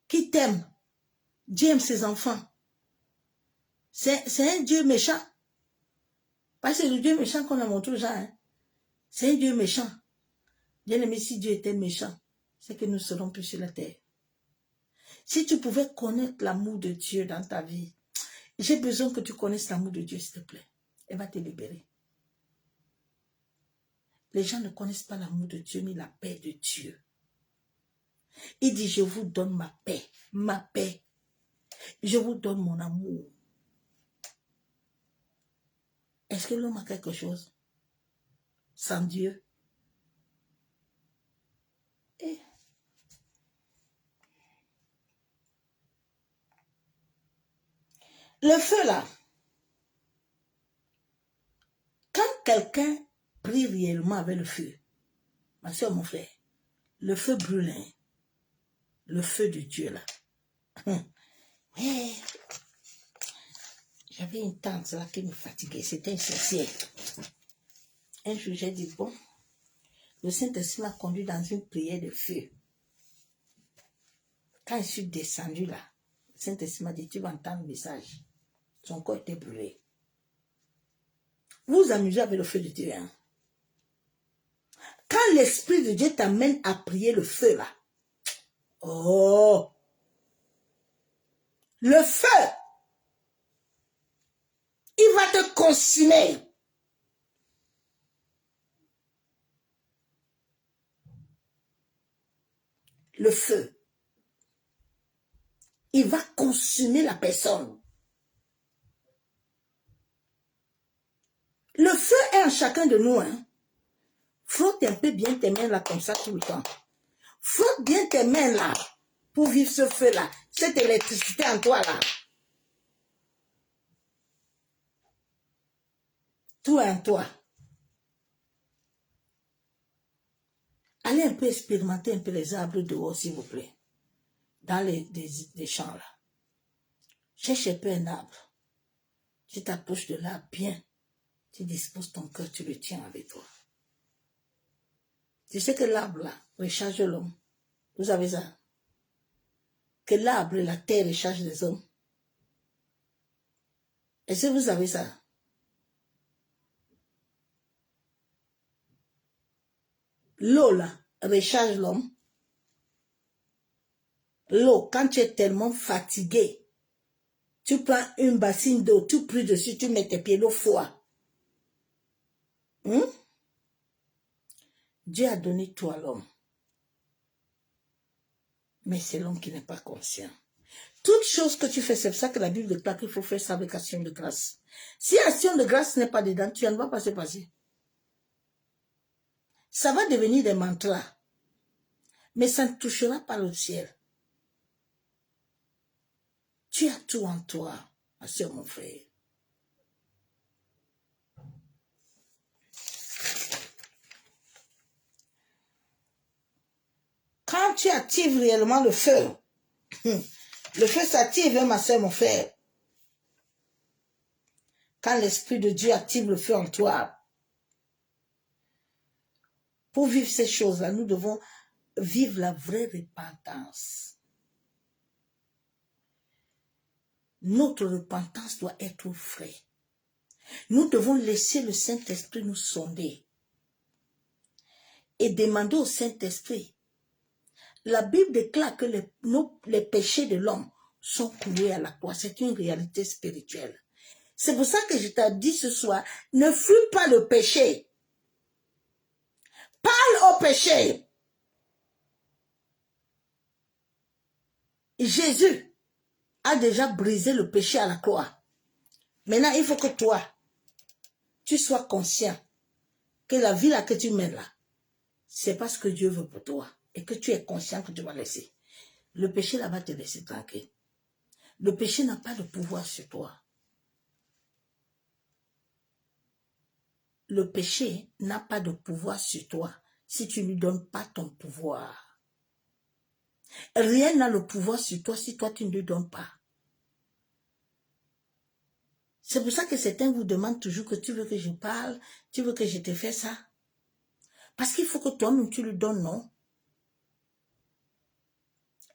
qui t'aime. Dieu aime ses enfants. C'est un Dieu méchant. Parce que c'est le Dieu méchant qu'on a montré aux gens. Hein. C'est un Dieu méchant. Bien aimé, si Dieu était méchant, c'est que nous ne serons plus sur la terre. Si tu pouvais connaître l'amour de Dieu dans ta vie, j'ai besoin que tu connaisses l'amour de Dieu, s'il te plaît. Elle va te libérer. Les gens ne connaissent pas l'amour de Dieu, ni la paix de Dieu. Il dit, je vous donne ma paix, ma paix. Je vous donne mon amour. Est-ce que l'homme a quelque chose sans Dieu? Et le feu là, quand quelqu'un prie réellement avec le feu, ma soeur, mon frère, le feu brûle, hein? Le feu de Dieu là. Ouais. J'avais une tante là qui me fatiguait, c'était une sorcière. Un jour, j'ai dit, bon, le Saint-Esprit m'a conduit dans une prière de feu. Quand je suis descendue là, le Saint-Esprit m'a dit, tu vas entendre le message. Son corps était brûlé. Vous vous amusez avec le feu de Dieu, hein? Quand l'Esprit de Dieu t'amène à prier le feu là, oh, le feu, il va te consumer. Le feu, il va consumer la personne. Le feu est en chacun de nous, hein. Frotte un peu bien tes mains là comme ça tout le temps. Frotte bien tes mains là pour vivre ce feu là, cette électricité en toi là. Tout en toi. Allez un peu expérimenter un peu les arbres dehors, s'il vous plaît. Dans les champs là. Cherche un peu un arbre. Tu t'approches de l'arbre bien. Tu disposes ton cœur, tu le tiens avec toi. Tu sais que l'arbre là recharge l'homme. Vous savez ça? Que l'arbre et la terre rechargent les hommes. Est-ce que vous savez ça? L'eau là recharge l'homme. L'eau, quand tu es tellement fatigué, tu prends une bassine d'eau, tu pries dessus, tu mets tes pieds, l'eau froide. Dieu a donné tout à l'homme. Mais c'est l'homme qui n'est pas conscient. Toute chose que tu fais, c'est pour ça que la Bible déclare qu'il faut faire ça avec action de grâce. Si action de grâce n'est pas dedans, tu ne vas pas se passer. Ça va devenir des mantras. Mais ça ne touchera pas le ciel. Tu as tout en toi, ma soeur, mon frère. Quand tu actives réellement le feu s'active, hein, ma soeur, mon frère. Quand l'Esprit de Dieu active le feu en toi, pour vivre ces choses-là, nous devons vivre la vraie repentance. Notre repentance doit être vraie. Nous devons laisser le Saint-Esprit nous sonder et demander au Saint-Esprit. La Bible déclare que les péchés de l'homme sont coulés à la croix. C'est une réalité spirituelle. C'est pour ça que je t'ai dit ce soir, ne fuis pas le péché. Parle au péché. Jésus a déjà brisé le péché à la croix. Maintenant, il faut que toi, tu sois conscient que la vie là que tu mènes là, c'est pas ce que Dieu veut pour toi. Et que tu es conscient que tu vas laisser. Le péché là va te laisser tranquille. Le péché n'a pas de pouvoir sur toi. Le péché n'a pas de pouvoir sur toi si tu ne lui donnes pas ton pouvoir. Rien n'a le pouvoir sur toi si toi tu ne le donnes pas. C'est pour ça que certains vous demandent toujours que tu veux que je parle, tu veux que je te fasse ça. Parce qu'il faut que toi-même tu le donnes, non?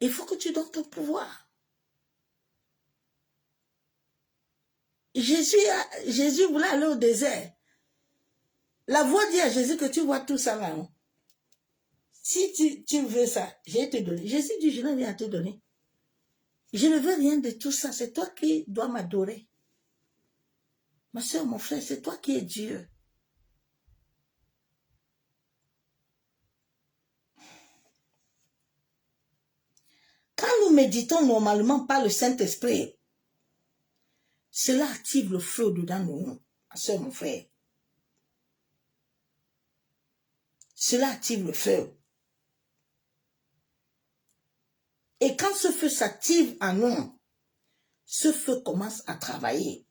Il faut que tu donnes ton pouvoir. Jésus voulait aller au désert. La voix dit à Jésus que tu vois tout ça là. Hein? Si tu veux ça, je vais te donner. Jésus dit, je n'ai rien à te donner. Je ne veux rien de tout ça. C'est toi qui dois m'adorer. Ma soeur, mon frère, c'est toi qui es Dieu. Quand nous méditons normalement par le Saint-Esprit, cela active le feu dedans nous. Ma soeur, mon frère. Cela active le feu. Et quand ce feu s'active en nous, ce feu commence à travailler.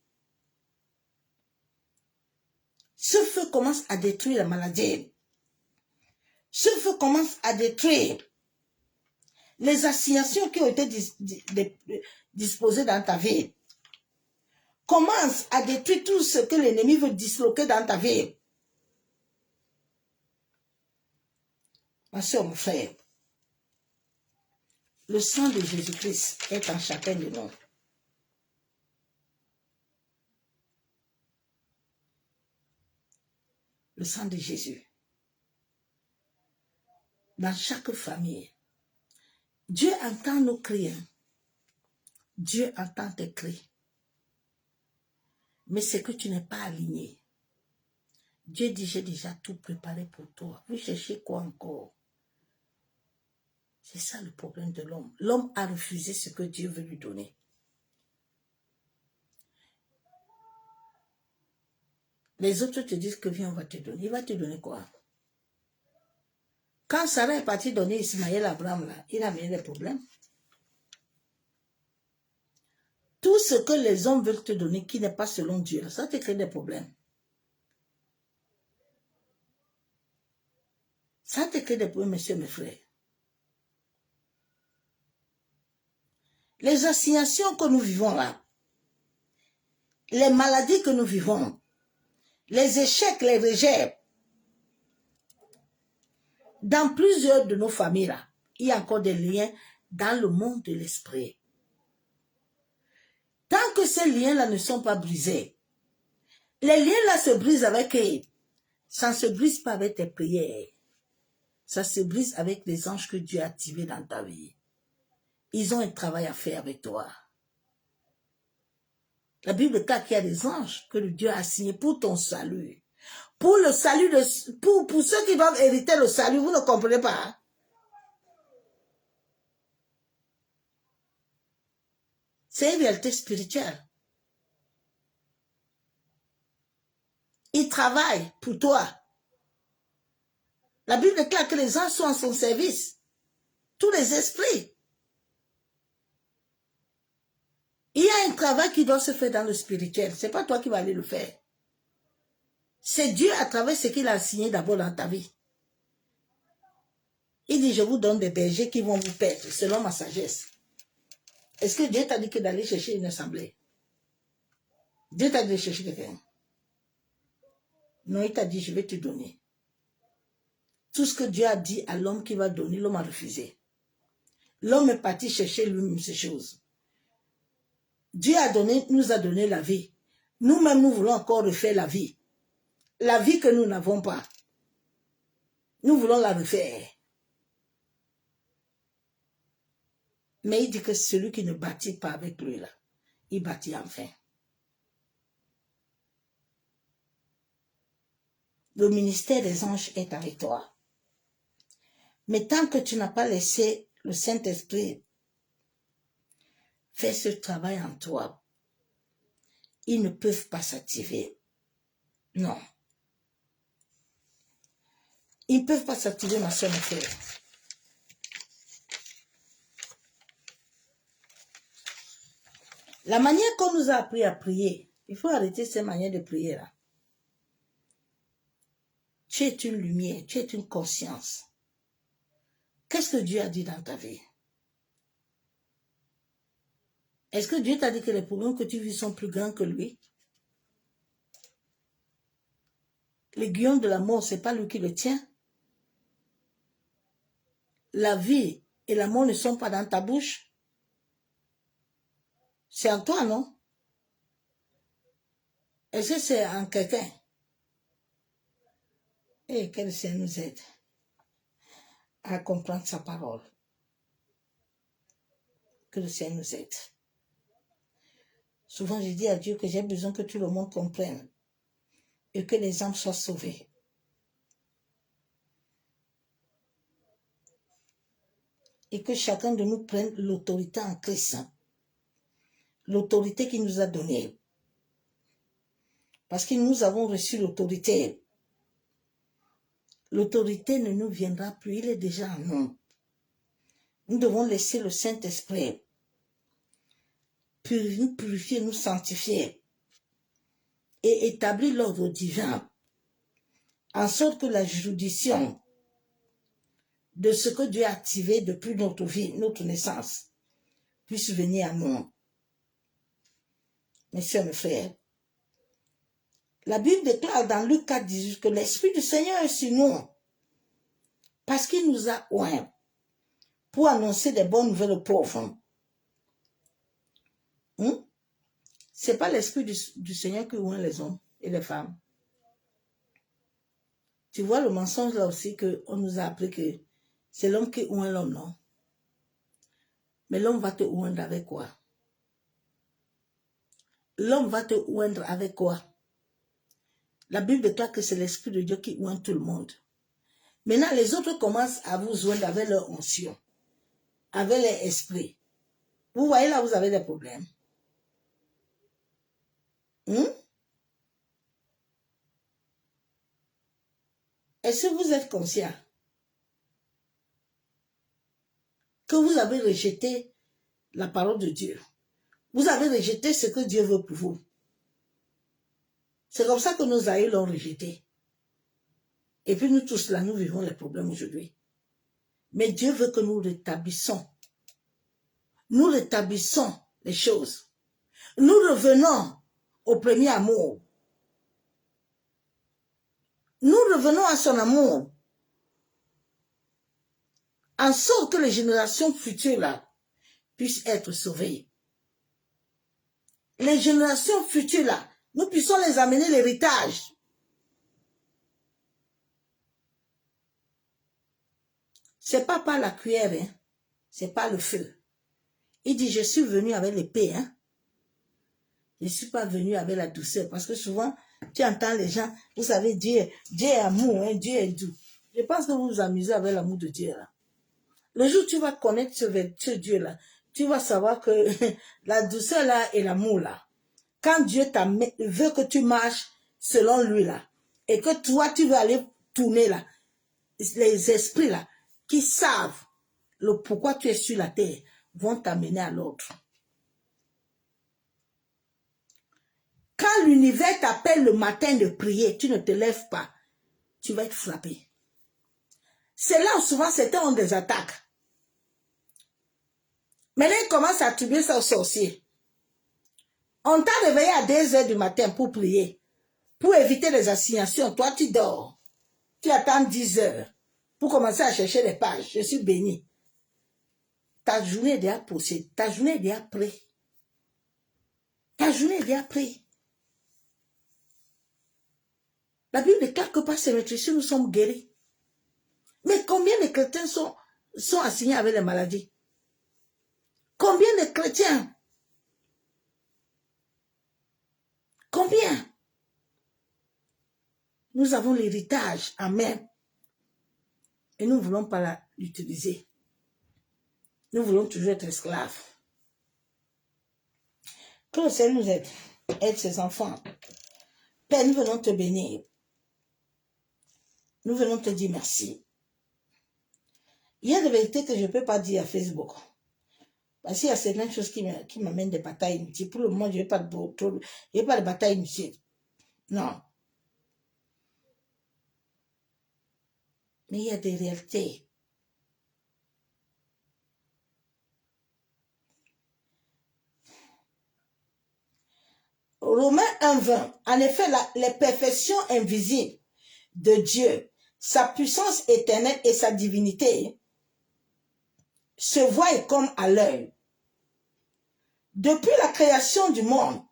Ce feu commence à détruire la maladie. Ce feu commence à détruire les assignations qui ont été disposées dans ta vie. Commence à détruire tout ce que l'ennemi veut disloquer dans ta vie. Ma soeur, mon frère, le sang de Jésus-Christ est en chacun de nous. Le sang de Jésus. Dans chaque famille. Dieu entend nos cris. Dieu entend tes cris. Mais c'est que tu n'es pas aligné. Dieu dit, j'ai déjà tout préparé pour toi. Vous cherchez quoi encore? C'est ça le problème de l'homme. L'homme a refusé ce que Dieu veut lui donner. Les autres te disent que viens, on va te donner. Il va te donner quoi? Quand Sarah est partie donner Ismaël à Abraham, là, il a mis des problèmes. Tout ce que les hommes veulent te donner qui n'est pas selon Dieu, ça te crée des problèmes. Ça te crée des problèmes, messieurs, mes frères. Les assignations que nous vivons là, les maladies que nous vivons, les échecs, les rejets, dans plusieurs de nos familles là, il y a encore des liens dans le monde de l'esprit. Tant que ces liens-là ne sont pas brisés, les liens-là se brisent avec eux. Ça ne se brise pas avec tes prières. Ça se brise avec les anges que Dieu a activés dans ta vie. Ils ont un travail à faire avec toi. La Bible dit qu'il y a des anges que le Dieu a assignés pour ton salut. Pour le salut pour ceux qui doivent hériter le salut, vous ne comprenez pas. C'est une réalité spirituelle. Ils travaillent pour toi. La Bible déclare que les anges sont en son service. Tous les esprits. Il y a un travail qui doit se faire dans le spirituel. Ce n'est pas toi qui vas aller le faire. C'est Dieu à travers ce qu'il a assigné d'abord dans ta vie. Il dit, je vous donne des bergers qui vont vous perdre selon ma sagesse. Est-ce que Dieu t'a dit que d'aller chercher une assemblée? Dieu t'a dit de chercher quelqu'un? Non, il t'a dit, je vais te donner. Tout ce que Dieu a dit à l'homme qui va donner, l'homme a refusé. L'homme est parti chercher lui-même ces choses. Dieu nous a donné la vie. Nous-mêmes, nous voulons encore refaire la vie. La vie que nous n'avons pas. Nous voulons la refaire. Mais il dit que celui qui ne bâtit pas avec lui, là, il bâtit enfin. Le ministère des anges est avec toi. Mais tant que tu n'as pas laissé le Saint-Esprit faire ce travail en toi, ils ne peuvent pas s'activer. Non. Ils ne peuvent pas s'activer, ma soeur, mon frère. La manière qu'on nous a appris à prier, il faut arrêter ces manières de prier là. Tu es une lumière, tu es une conscience. Qu'est-ce que Dieu a dit dans ta vie? Est-ce que Dieu t'a dit que les problèmes que tu vis sont plus grands que lui? L'aiguillon de la mort, ce n'est pas lui qui le tient. La vie et la mort ne sont pas dans ta bouche. C'est en toi, non? Est-ce que c'est en quelqu'un? Et que le Seigneur nous aide à comprendre sa parole. Que le Seigneur nous aide. Souvent, je dis à Dieu que j'ai besoin que tout le monde comprenne et que les âmes soient sauvées. Et que chacun de nous prenne l'autorité en Christ. L'autorité qu'il nous a donnée. Parce que nous avons reçu l'autorité. L'autorité ne nous viendra plus, il est déjà en nous. Nous devons laisser le Saint-Esprit nous purifier, nous sanctifier et établir l'ordre divin, en sorte que la juridiction de ce que Dieu a activé depuis notre vie, notre naissance, puisse venir à nous. Mes soeurs, mes frères, la Bible déclare dans Luc 4, 18 que l'Esprit du Seigneur est sur nous, parce qu'il nous a oints pour annoncer des bonnes nouvelles aux pauvres. Ce n'est pas l'Esprit du Seigneur qui oint les hommes et les femmes. Tu vois le mensonge là aussi qu'on nous a appris que c'est l'homme qui oint l'homme, non? Mais l'homme va te oindre avec quoi? L'homme va te oindre avec quoi? La Bible déclare que c'est l'Esprit de Dieu qui oint tout le monde. Maintenant, les autres commencent à vous oindre avec leur onction, avec leur esprit. Vous voyez là, vous avez des problèmes. Est-ce que vous êtes conscient que vous avez rejeté la parole de Dieu? Vous avez rejeté ce que Dieu veut pour vous. C'est comme ça que nos aïeux l'ont rejeté. Et puis nous tous là, nous vivons les problèmes aujourd'hui. Mais Dieu veut que nous rétablissons. Nous rétablissons les choses. Nous revenons au premier amour. Nous revenons à son amour. En sorte que les générations futures là puissent être sauvées. Les générations futures là, nous puissions les amener l'héritage. C'est pas par la cuillère, hein? C'est pas le feu. Il dit, je suis venu avec l'épée, hein? Je ne suis pas venu avec la douceur. Parce que souvent, tu entends les gens, vous savez, Dieu est amour, hein? Dieu est doux. Je pense que vous vous amusez avec l'amour de Dieu, là. Le jour où tu vas connaître ce Dieu-là, tu vas savoir que la douceur, là, et l'amour, là, quand Dieu veut que tu marches selon lui, là, et que toi, tu veux aller tourner, là, les esprits, là, qui savent le pourquoi tu es sur la terre, vont t'amener à l'autre. Quand l'univers t'appelle le matin de prier, tu ne te lèves pas, tu vas être frappé. C'est là où souvent certains ont des attaques. Mais là, ils commencent à attribuer ça aux sorciers. On t'a réveillé à 2 heures du matin pour prier, pour éviter les assignations. Toi, tu dors. Tu attends 10 heures pour commencer à chercher les pages. Je suis béni. Ta journée est déjà poussée. Ta journée est déjà prête. Ta journée est déjà prête. La Bible déclare que par ses maîtrises, nous sommes guéris. Mais combien de chrétiens sont assignés avec les maladies? Combien de chrétiens? Combien? Nous avons l'héritage en main. Et nous ne voulons pas l'utiliser. Nous voulons toujours être esclaves. Que le Seigneur nous aide. Aide ses enfants. Père, nous venons te bénir. Nous venons te dire merci. Il y a des vérités que je ne peux pas dire à Facebook. Parce qu'il y a certaines choses qui m'amènent des batailles inutiles. Pour le moment, je n'ai pas de bataille inutile. Non. Mais il y a des réalités. un vain. En effet, les perfections invisibles de Dieu, sa puissance éternelle et sa divinité se voient comme à l'œil. Depuis la création du monde,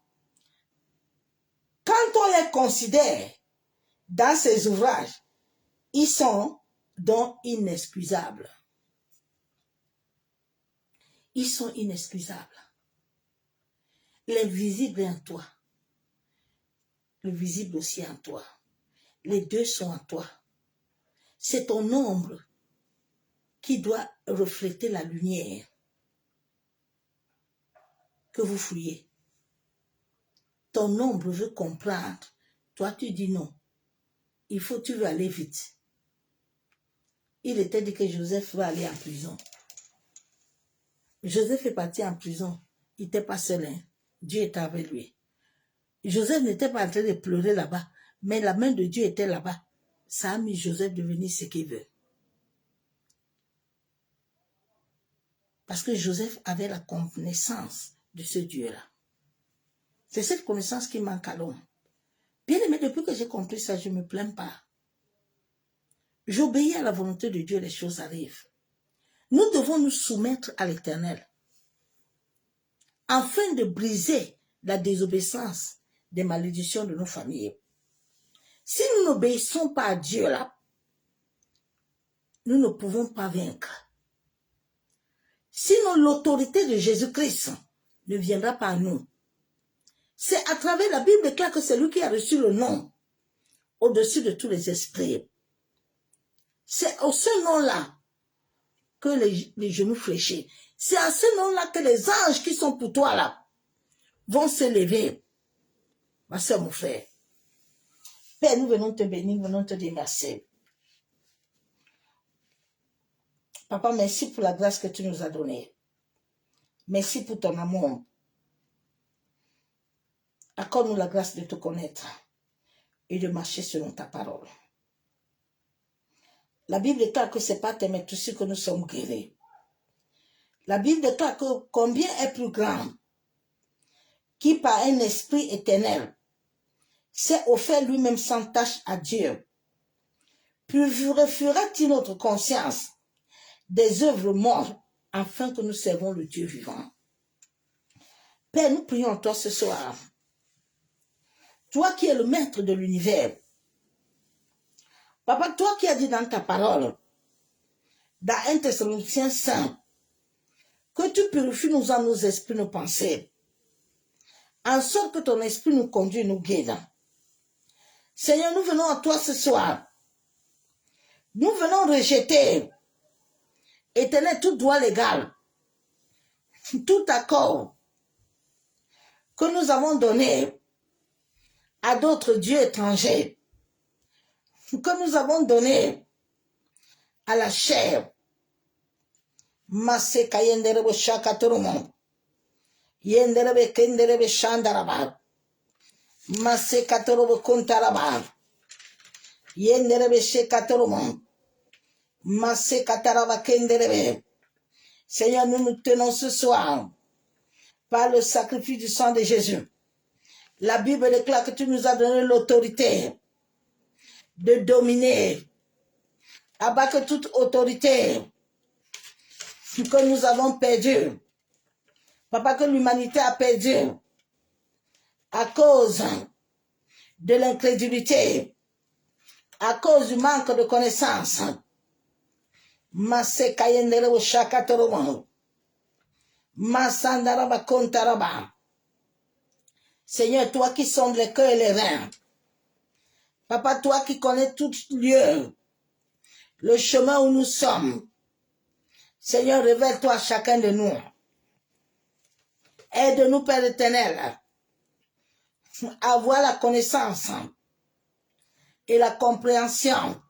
quand on les considère dans ses ouvrages, ils sont donc inexcusables. Ils sont inexcusables. L'invisible est en toi. Le visible aussi en toi. Les deux sont en toi. C'est ton ombre qui doit refléter la lumière que vous fouillez. Ton ombre veut comprendre. Toi, tu dis non. Tu veux aller vite. Il était dit que Joseph va aller en prison. Joseph est parti en prison. Il n'était pas seul. Hein. Dieu était avec lui. Joseph n'était pas en train de pleurer là-bas, mais la main de Dieu était là-bas. Ça a mis Joseph devenir ce qu'il veut. Parce que Joseph avait la connaissance de ce Dieu-là. C'est cette connaissance qui manque à l'homme. Bien aimé, depuis que j'ai compris ça, je ne me plains pas. J'obéis à la volonté de Dieu, les choses arrivent. Nous devons nous soumettre à l'Éternel afin de briser la désobéissance des malédictions de nos familles. Si nous n'obéissons pas à Dieu là, nous ne pouvons pas vaincre. Sinon l'autorité de Jésus-Christ ne viendra pas à nous. C'est à travers la Bible déclare que c'est lui qui a reçu le nom au-dessus de tous les esprits. C'est au seul nom-là que les genoux fléchis. C'est à ce nom-là que les anges qui sont pour toi là vont se lever. Ma soeur, mon frère. Père, nous venons te bénir, nous venons te dire merci. Papa, merci pour la grâce que tu nous as donnée. Merci pour ton amour. Accorde-nous la grâce de te connaître et de marcher selon ta parole. La Bible déclare que c'est pas tes maîtrises que nous sommes guéris. La Bible déclare que combien est plus grand qui par un esprit éternel s'est offert lui-même sans tâche à Dieu. Purifiera-t-il notre conscience des œuvres mortes afin que nous servons le Dieu vivant. Père, nous prions toi ce soir. Toi qui es le maître de l'univers. Papa, toi qui as dit dans ta parole, dans 1 Thessaloniciens 5, que tu purifies nous en nos esprits, nos pensées, en sorte que ton esprit nous conduit, nous guide. Seigneur, nous venons à toi ce soir. Nous venons rejeter, Éternel, tout droit légal, tout accord que nous avons donné à d'autres dieux étrangers, que nous avons donné à la chair. Maseka yenderebe shakaturumo. Yenderebe kenderebe shandaraba. Maseka turubo kuntaraba. Yenderebe shekaturumo. Maseka taraba kenderebe. Seigneur, nous nous tenons ce soir par le sacrifice du sang de Jésus. La Bible déclare que tu nous as donné l'autorité de dominer, abattre toute autorité que nous avons perdue. Papa, que l'humanité a perdu à cause de l'incrédulité, à cause du manque de connaissances. Seigneur, toi qui sondes les cœurs et les reins, Papa, toi qui connais tout lieu, le chemin où nous sommes, Seigneur, révèle-toi à chacun de nous. Aide-nous, Père éternel, à avoir la connaissance et la compréhension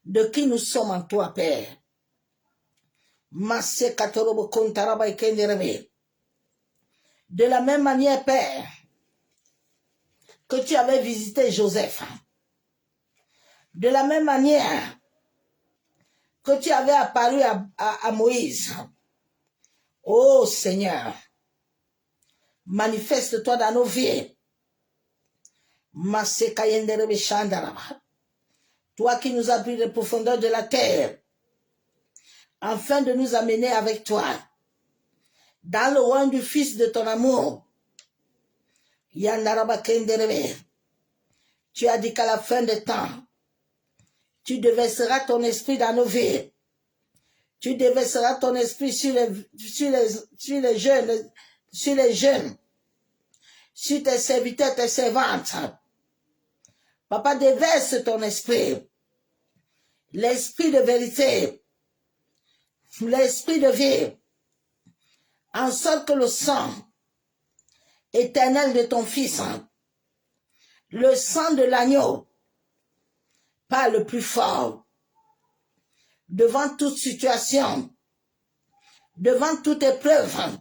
de qui nous sommes en toi, Père. De la même manière, Père, que tu avais visité Joseph, de la même manière que tu avais apparu à Moïse, oh Seigneur, manifeste-toi dans nos vies Masekayenderebe Shandaraba. Toi qui nous as pris des profondeurs de la terre, afin de nous amener avec toi dans le royaume du Fils de ton amour. Yandaraba Kenderebe. Tu as dit qu'à la fin des temps, tu déverseras ton esprit dans nos vies. Tu déverseras ton esprit sur les jeunes, sur tes serviteurs, tes servantes. Papa, déverse ton esprit, l'esprit de vérité, l'esprit de vie, en sorte que le sang éternel de ton Fils, le sang de l'agneau, parle plus fort, devant toute situation, devant toute épreuve.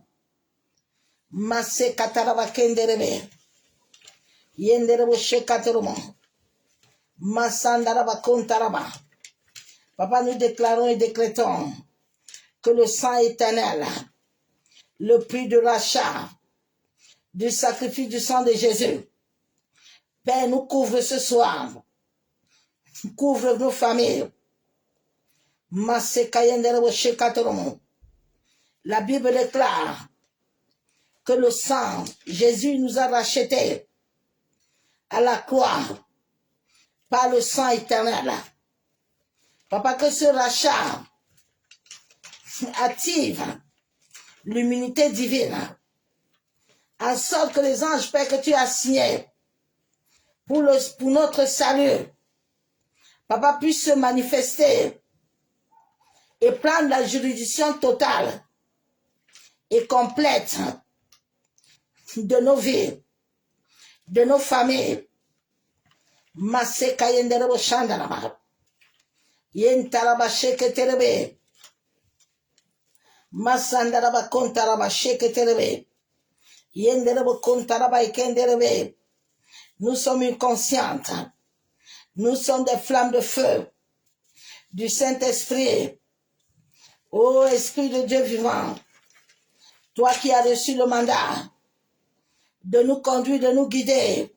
Masse kataraba kenderebe, yenderebo shekataromo, masandaraba kontaraba. Papa, nous déclarons et décrétons que le sang éternel, le prix de rachat, du sacrifice du sang de Jésus, Père, nous couvre ce soir, couvre nos familles. Masse kayenderebo shekataromo. La Bible déclare que le sang, Jésus nous a rachetés à la croix par le sang éternel. Papa, que ce rachat active l'immunité divine, en sorte que les anges, Père, que tu as signés pour notre salut, Papa, puisse se manifester et prendre la juridiction totale et complète de nos vies, de nos familles. Masse kayenderebo shandaraba. Yentaraba sheketerebe. Masandaraba kontaraba sheketerebe. Yenderebo kontaraba ekenderebe. Nous sommes inconscientes. Nous sommes des flammes de feu du Saint-Esprit. Ô Esprit de Dieu vivant, toi qui as reçu le mandat de nous conduire, de nous guider.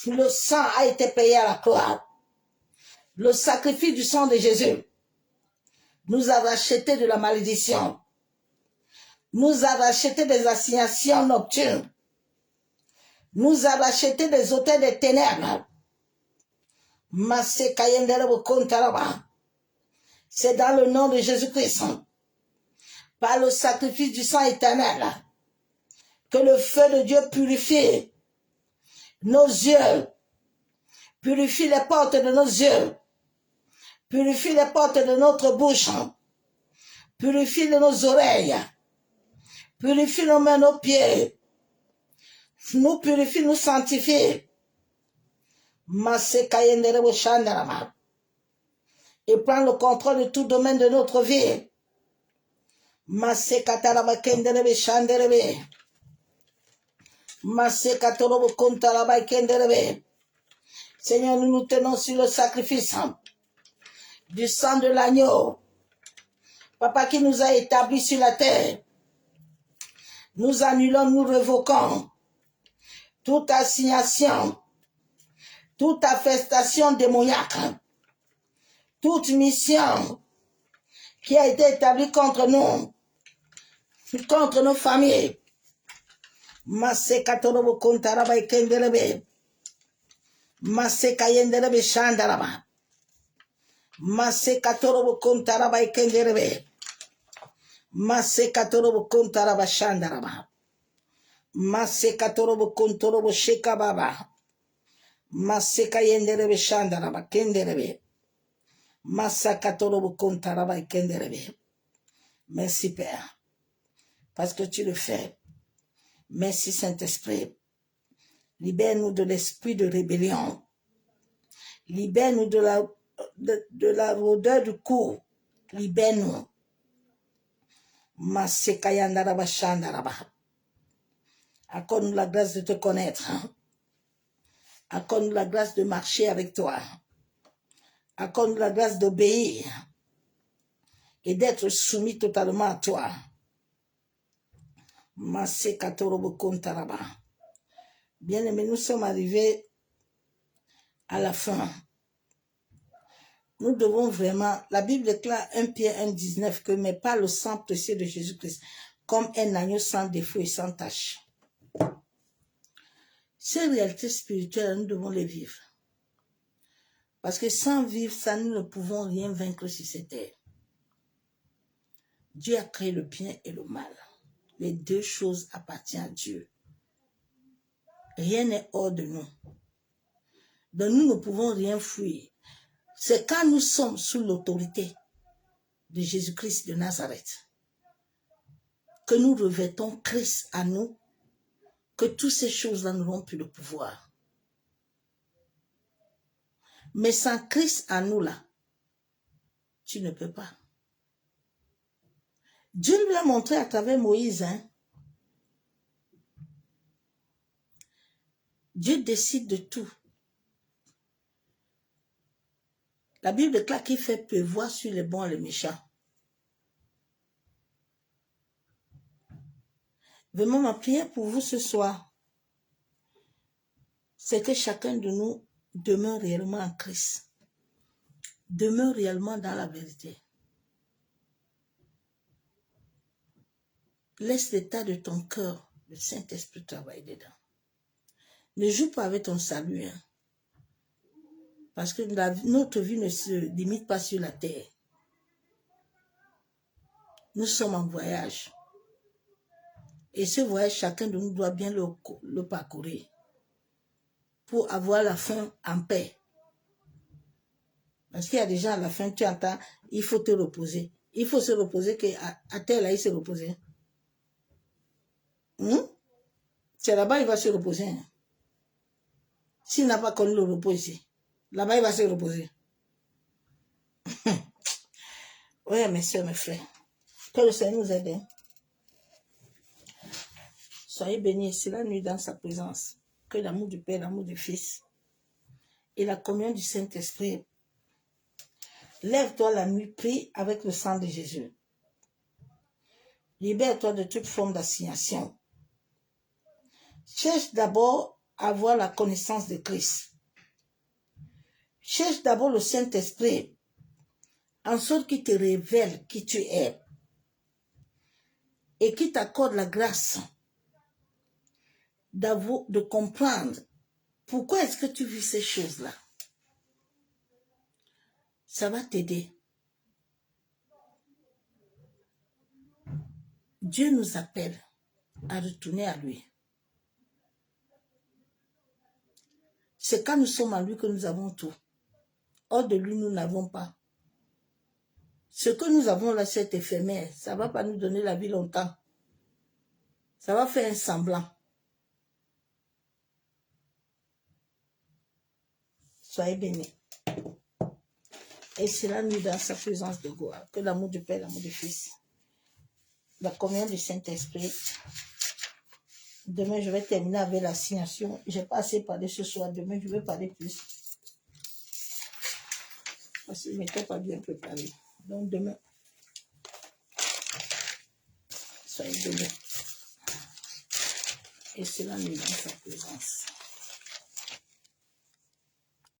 Le sang a été payé à la croix. Le sacrifice du sang de Jésus nous a racheté de la malédiction, nous a racheté des assignations nocturnes, nous a racheté des hôtels des ténèbres. C'est dans le nom de Jésus-Christ, par le sacrifice du sang éternel, que le feu de Dieu purifie nos yeux, purifie les portes de nos yeux, purifie les portes de notre bouche, purifie nos oreilles, purifie nos mains, nos pieds, nous purifie, nous sanctifie. Et prend le contrôle de tout domaine de notre vie. Seigneur, nous nous tenons sur le sacrifice du sang de l'agneau. Papa, qui nous a établis sur la terre. Nous annulons, nous révoquons toute assignation, toute affestation démoniaque, toute mission qui a été établie contre nous, contre nos familles. Masse katorobo kontaraba ekenderebe. Masse kayenderebe shandaraba. Masse katorobo kontaraba ekenderebe. Masse katorobo kontaraba shandaraba. Masse katorobo kontorobo shekababa. Masse kayenderebe shandaraba kenderebe. Massa katorobo kontaraba ekenderebe. Merci Père, parce que tu le fais. Merci Saint-Esprit. Libère-nous de l'esprit de rébellion. Libère-nous de la rôdeur du cou. Libère-nous. Accorde-nous la grâce de te connaître. Accorde-nous la grâce de marcher avec toi. Accorde-nous la grâce d'obéir et d'être soumis totalement à toi. Bien-aimés, nous sommes arrivés à la fin. Nous devons vraiment, la Bible déclare 1 Pierre 1,19 que mais pas le sang précieux de Jésus-Christ, comme un agneau sans défaut et sans tache. Ces réalités spirituelles, nous devons les vivre. Parce que sans vivre ça, nous ne pouvons rien vaincre sur cette terre. Dieu a créé le bien et le mal. Les deux choses appartiennent à Dieu. Rien n'est hors de nous. Donc nous ne pouvons rien fuir. C'est quand nous sommes sous l'autorité de Jésus-Christ de Nazareth que nous revêtons Christ à nous, que toutes ces choses-là n'auront plus de pouvoir. Mais sans Christ à nous là, tu ne peux pas. Dieu nous l'a montré à travers Moïse. Dieu décide de tout. La Bible déclare qu'il fait pleuvoir sur les bons et les méchants. Vraiment, ma prière pour vous ce soir, c'est que chacun de nous demeure réellement en Christ. Demeure réellement dans la vérité. Laisse l'état de ton cœur, le Saint-Esprit travailler dedans. Ne joue pas avec ton salut. Parce que notre vie ne se limite pas sur la terre. Nous sommes en voyage. Et ce voyage, chacun de nous doit bien le parcourir. Pour avoir la fin en paix. Parce qu'il y a des gens à la fin, tu entends, il faut te reposer. Il faut se reposer qu'à terre, là, il se reposer. C'est là-bas, il va se reposer. S'il n'a pas connu le repos ici, là-bas, il va se reposer. Oui, mes soeurs, mes frères. Que le Seigneur nous aide. Soyez bénis, c'est la nuit dans sa présence. Que l'amour du Père, l'amour du Fils et la communion du Saint-Esprit. Lève-toi la nuit, prie avec le sang de Jésus. Libère-toi de toute forme d'assignation. Cherche d'abord à avoir la connaissance de Christ. Cherche d'abord le Saint-Esprit, en sorte qu'il te révèle qui tu es et qui t'accorde la grâce de comprendre pourquoi est-ce que tu vis ces choses-là. Ça va t'aider. Dieu nous appelle à retourner à lui. C'est quand nous sommes en lui que nous avons tout. Hors de lui, nous n'avons pas. Ce que nous avons là, c'est éphémère. Ça ne va pas nous donner la vie longtemps. Ça va faire un semblant. Soyez bénis. Et c'est la nuit dans sa présence de gloire. Que l'amour du Père, l'amour du Fils, la communion du Saint-Esprit. Demain, je vais terminer avec l'assignation. Je n'ai pas assez parlé ce soir. Demain, je vais parler plus. Parce que je n'étais pas bien préparé. Donc, demain, soyez bénis. Et c'est la nuit dans sa présence.